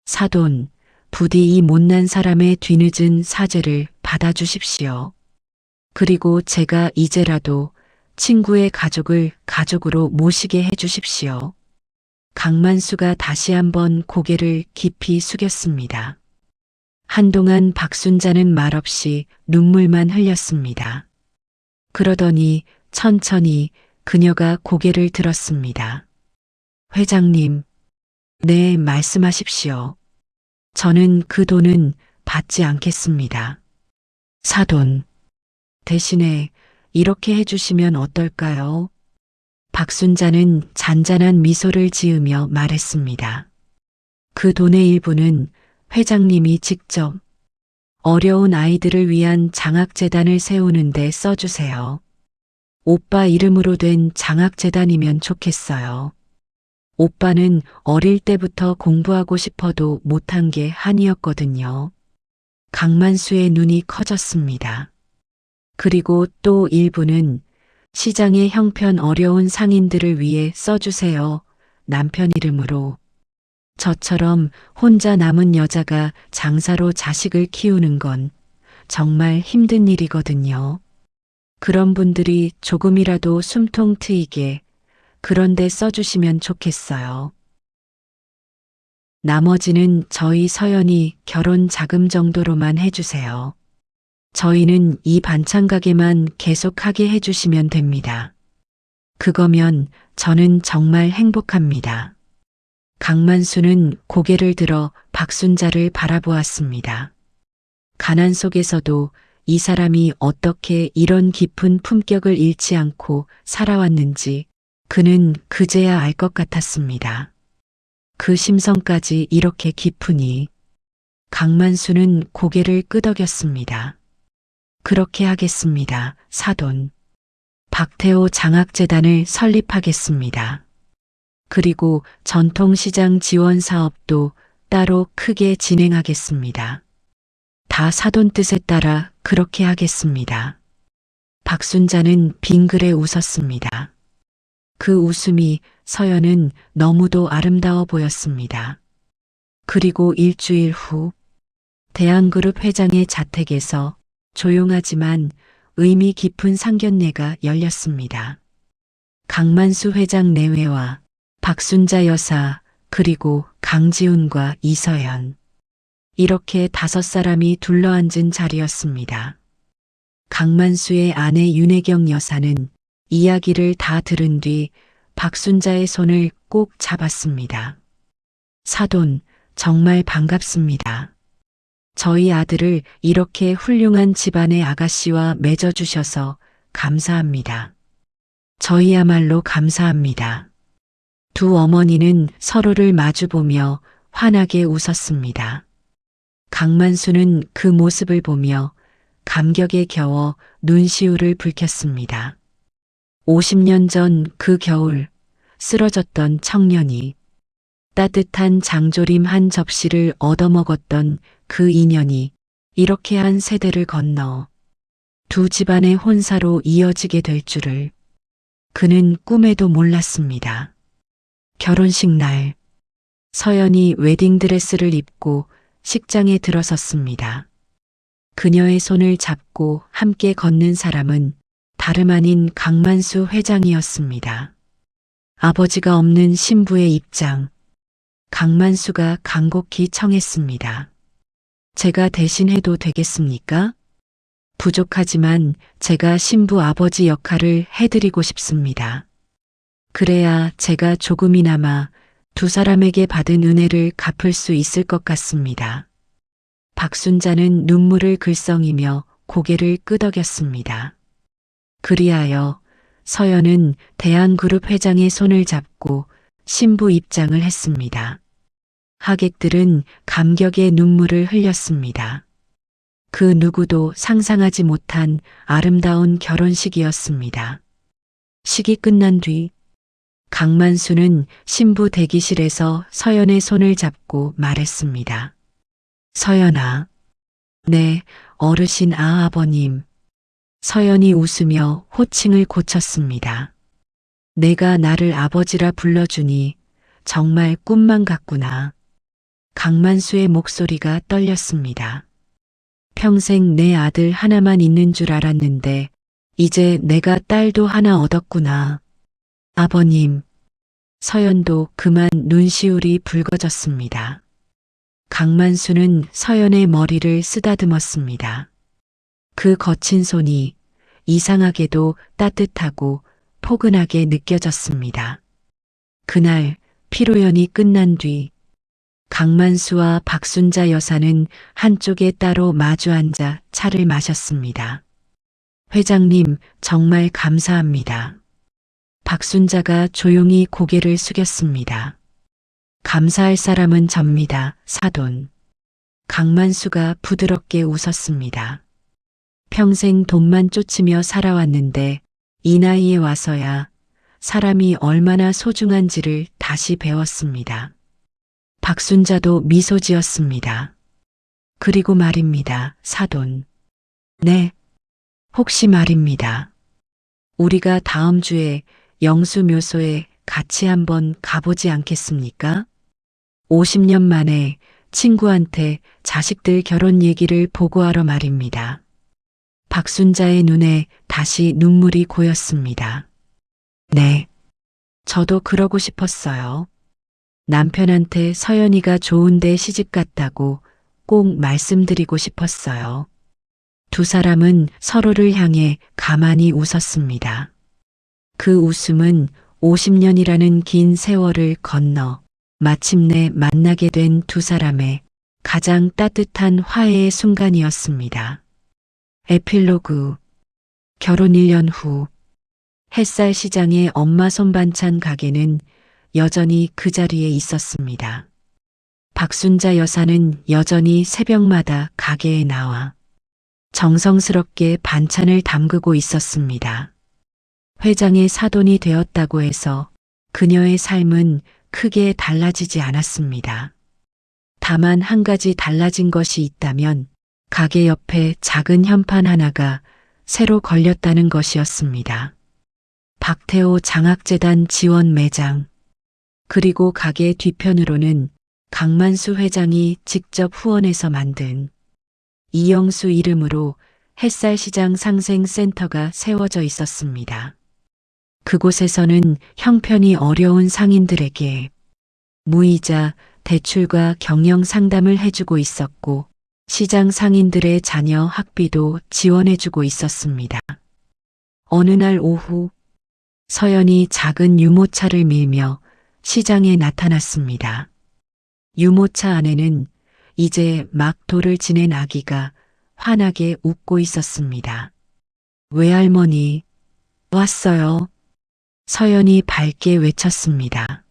사돈, 부디 이 못난 사람의 뒤늦은 사죄를 받아주십시오. 그리고 제가 이제라도 친구의 가족을 가족으로 모시게 해주십시오. 강만수가 다시 한번 고개를 깊이 숙였습니다. 한동안 박순자는 말없이 눈물만 흘렸습니다. 그러더니 천천히 그녀가 고개를 들었습니다. 회장님, 네, 말씀하십시오. 저는 그 돈은 받지 않겠습니다. 사돈, 대신에 이렇게 해주시면 어떨까요? 박순자는 잔잔한 미소를 지으며 말했습니다. 그 돈의 일부는 회장님이 직접 어려운 아이들을 위한 장학재단을 세우는데 써주세요. 오빠 이름으로 된 장학재단이면 좋겠어요. 오빠는 어릴 때부터 공부하고 싶어도 못한 게 한이었거든요. 강만수의 눈이 커졌습니다. 그리고 또 일부는 시장의 형편 어려운 상인들을 위해 써주세요. 남편 이름으로. 저처럼 혼자 남은 여자가 장사로 자식을 키우는 건 정말 힘든 일이거든요. 그런 분들이 조금이라도 숨통 트이게 그런데 써주시면 좋겠어요. 나머지는 저희 서연이 결혼 자금 정도로만 해주세요. 저희는 이 반찬 가게만 계속하게 해주시면 됩니다. 그거면 저는 정말 행복합니다. 강만수는 고개를 들어 박순자를 바라보았습니다. 가난 속에서도 이 사람이 어떻게 이런 깊은 품격을 잃지 않고 살아왔는지 그는 그제야 알 것 같았습니다. 그 심성까지 이렇게 깊으니 강만수는 고개를 끄덕였습니다. 그렇게 하겠습니다. 사돈. 박태호 장학재단을 설립하겠습니다. 그리고 전통시장 지원 사업도 따로 크게 진행하겠습니다. 다 사돈 뜻에 따라 그렇게 하겠습니다. 박순자는 빙그레 웃었습니다. 그 웃음이 서연은 너무도 아름다워 보였습니다. 그리고 일주일 후 대한그룹 회장의 자택에서 조용하지만 의미 깊은 상견례가 열렸습니다. 강만수 회장 내외와 박순자 여사 그리고 강지훈과 이서연 이렇게 5사람이 둘러앉은 자리였습니다. 강만수의 아내 윤혜경 여사는 이야기를 다 들은 뒤 박순자의 손을 꼭 잡았습니다. 사돈, 정말 반갑습니다. 저희 아들을 이렇게 훌륭한 집안의 아가씨와 맺어주셔서 감사합니다. 저희야말로 감사합니다. 두 어머니는 서로를 마주보며 환하게 웃었습니다. 강만수는 그 모습을 보며 감격에 겨워 눈시울을 붉혔습니다. 50년 전 그 겨울 쓰러졌던 청년이 따뜻한 장조림 한 접시를 얻어먹었던 그 인연이 이렇게 한 세대를 건너 두 집안의 혼사로 이어지게 될 줄을 그는 꿈에도 몰랐습니다. 결혼식 날 서연이 웨딩드레스를 입고 식장에 들어섰습니다. 그녀의 손을 잡고 함께 걷는 사람은 다름 아닌 강만수 회장이었습니다. 아버지가 없는 신부의 입장. 강만수가 간곡히 청했습니다. 제가 대신해도 되겠습니까? 부족하지만 제가 신부 아버지 역할을 해드리고 싶습니다. 그래야 제가 조금이나마 두 사람에게 받은 은혜를 갚을 수 있을 것 같습니다. 박순자는 눈물을 글썽이며 고개를 끄덕였습니다. 그리하여 서연은 대한그룹 회장의 손을 잡고 신부 입장을 했습니다. 하객들은 감격의 눈물을 흘렸습니다. 그 누구도 상상하지 못한 아름다운 결혼식이었습니다. 식이 끝난 뒤 강만수는 신부 대기실에서 서연의 손을 잡고 말했습니다. 서연아. 네, 어르신 아버님. 서연이 웃으며 호칭을 고쳤습니다. 내가 나를 아버지라 불러주니 정말 꿈만 같구나. 강만수의 목소리가 떨렸습니다. 평생 내 아들 하나만 있는 줄 알았는데 이제 내가 딸도 하나 얻었구나. 아버님. 서연도 그만 눈시울이 붉어졌습니다. 강만수는 서연의 머리를 쓰다듬었습니다. 그 거친 손이 이상하게도 따뜻하고 포근하게 느껴졌습니다. 그날 피로연이 끝난 뒤 강만수와 박순자 여사는 한쪽에 따로 마주 앉아 차를 마셨습니다. 회장님, 정말 감사합니다. 박순자가 조용히 고개를 숙였습니다. 감사할 사람은 접니다, 사돈. 강만수가 부드럽게 웃었습니다. 평생 돈만 쫓으며 살아왔는데 이 나이에 와서야 사람이 얼마나 소중한지를 다시 배웠습니다. 박순자도 미소 지었습니다. 그리고 말입니다, 사돈. 네, 혹시 말입니다. 우리가 다음 주에 영수묘소에 같이 한번 가보지 않겠습니까? 50년 만에 친구한테 자식들 결혼 얘기를 보고하러 말입니다. 박순자의 눈에 다시 눈물이 고였습니다. 네, 저도 그러고 싶었어요. 남편한테 서연이가 좋은데 시집 갔다고 꼭 말씀드리고 싶었어요. 두 사람은 서로를 향해 가만히 웃었습니다. 그 웃음은 50년이라는 긴 세월을 건너 마침내 만나게 된 두 사람의 가장 따뜻한 화해의 순간이었습니다. 에필로그. 결혼 1년 후 햇살 시장의 엄마 손반찬 가게는 여전히 그 자리에 있었습니다. 박순자 여사는 여전히 새벽마다 가게에 나와 정성스럽게 반찬을 담그고 있었습니다. 회장의 사돈이 되었다고 해서 그녀의 삶은 크게 달라지지 않았습니다. 다만 한 가지 달라진 것이 있다면 가게 옆에 작은 현판 하나가 새로 걸렸다는 것이었습니다. 박태호 장학재단 지원 매장. 그리고 가게 뒤편으로는 강만수 회장이 직접 후원해서 만든 이영수 이름으로 햇살시장 상생센터가 세워져 있었습니다. 그곳에서는 형편이 어려운 상인들에게 무이자 대출과 경영 상담을 해주고 있었고 시장 상인들의 자녀 학비도 지원해주고 있었습니다. 어느 날 오후 서연이 작은 유모차를 밀며 시장에 나타났습니다. 유모차 안에는 이제 막 돌을 지낸 아기가 환하게 웃고 있었습니다. 외할머니, 왔어요. 서연이 밝게 외쳤습니다.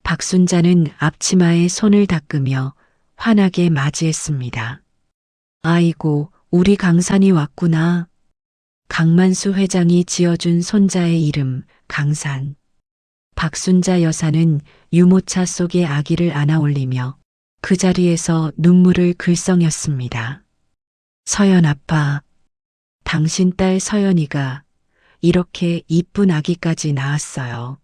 박순자는 앞치마에 손을 닦으며 환하게 맞이했습니다. 아이고, 우리 강산이 왔구나. 강만수 회장이 지어준 손자의 이름, 강산. 박순자 여사는 유모차 속에 아기를 안아 올리며 그 자리에서 눈물을 글썽였습니다. 서연 아빠, 당신 딸 서연이가 이렇게 이쁜 아기까지 낳았어요.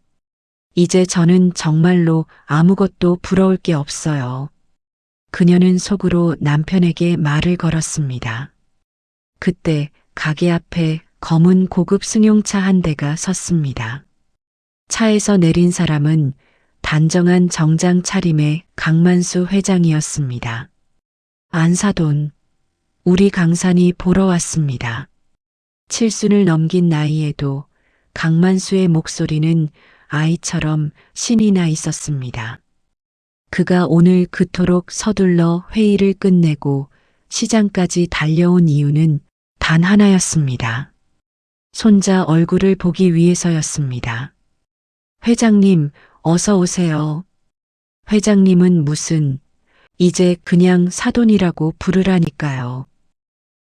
이제 저는 정말로 아무것도 부러울 게 없어요. 그녀는 속으로 남편에게 말을 걸었습니다. 그때 가게 앞에 검은 고급 승용차 한 대가 섰습니다. 차에서 내린 사람은 단정한 정장 차림의 강만수 회장이었습니다. 안사돈, 우리 강산이 보러 왔습니다. 칠순을 넘긴 나이에도 강만수의 목소리는 아이처럼 신이 나 있었습니다. 그가 오늘 그토록 서둘러 회의를 끝내고 시장까지 달려온 이유는 단 하나였습니다. 손자 얼굴을 보기 위해서였습니다. 회장님, 어서 오세요. 회장님은 무슨, 이제 그냥 사돈이라고 부르라니까요.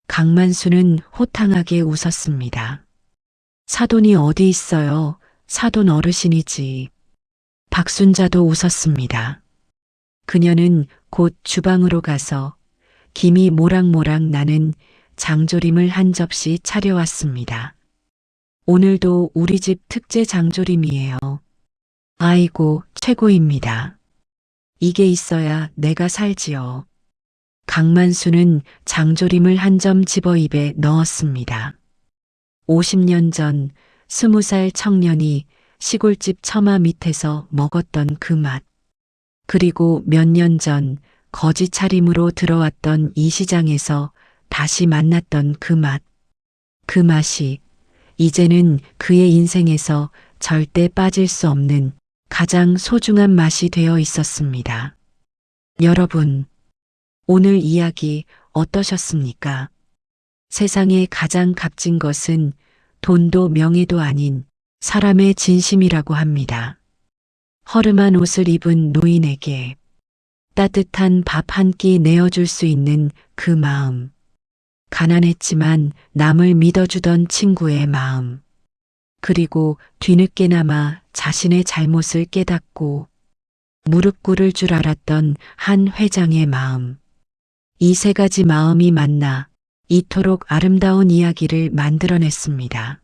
강만수는 호탕하게 웃었습니다. 사돈이 어디 있어요? 사돈 어르신이지. 박순자도 웃었습니다. 그녀는 곧 주방으로 가서 김이 모락모락 나는 장조림을 한 접시 차려왔습니다. 오늘도 우리 집 특제 장조림이에요. 아이고, 최고입니다. 이게 있어야 내가 살지요. 강만수는 장조림을 한 점 집어 입에 넣었습니다. 50년 전 20살 청년이 시골집 처마 밑에서 먹었던 그 맛. 그리고 몇 년 전 거지 차림으로 들어왔던 이 시장에서 다시 만났던 그 맛. 그 맛이 이제는 그의 인생에서 절대 빠질 수 없는 가장 소중한 맛이 되어 있었습니다. 여러분, 오늘 이야기 어떠셨습니까? 세상에 가장 값진 것은 돈도 명예도 아닌 사람의 진심이라고 합니다. 허름한 옷을 입은 노인에게 따뜻한 밥 한 끼 내어줄 수 있는 그 마음. 가난했지만 남을 믿어주던 친구의 마음. 그리고 뒤늦게나마 자신의 잘못을 깨닫고 무릎 꿇을 줄 알았던 한 회장의 마음. 이 세 가지 마음이 만나 이토록 아름다운 이야기를 만들어냈습니다.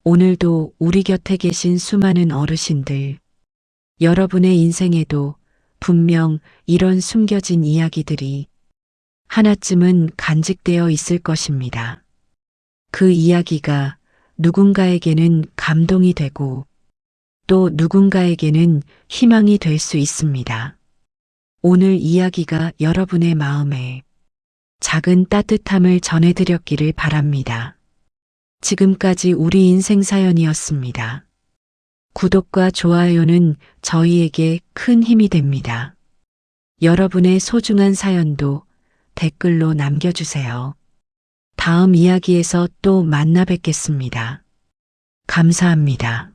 오늘도 우리 곁에 계신 수많은 어르신들, 여러분의 인생에도 분명 이런 숨겨진 이야기들이 하나쯤은 간직되어 있을 것입니다. 그 이야기가 누군가에게는 감동이 되고 또 누군가에게는 희망이 될 수 있습니다. 오늘 이야기가 여러분의 마음에 작은 따뜻함을 전해드렸기를 바랍니다. 지금까지 우리 인생 사연이었습니다. 구독과 좋아요는 저희에게 큰 힘이 됩니다. 여러분의 소중한 사연도 댓글로 남겨주세요. 다음 이야기에서 또 만나 뵙겠습니다. 감사합니다.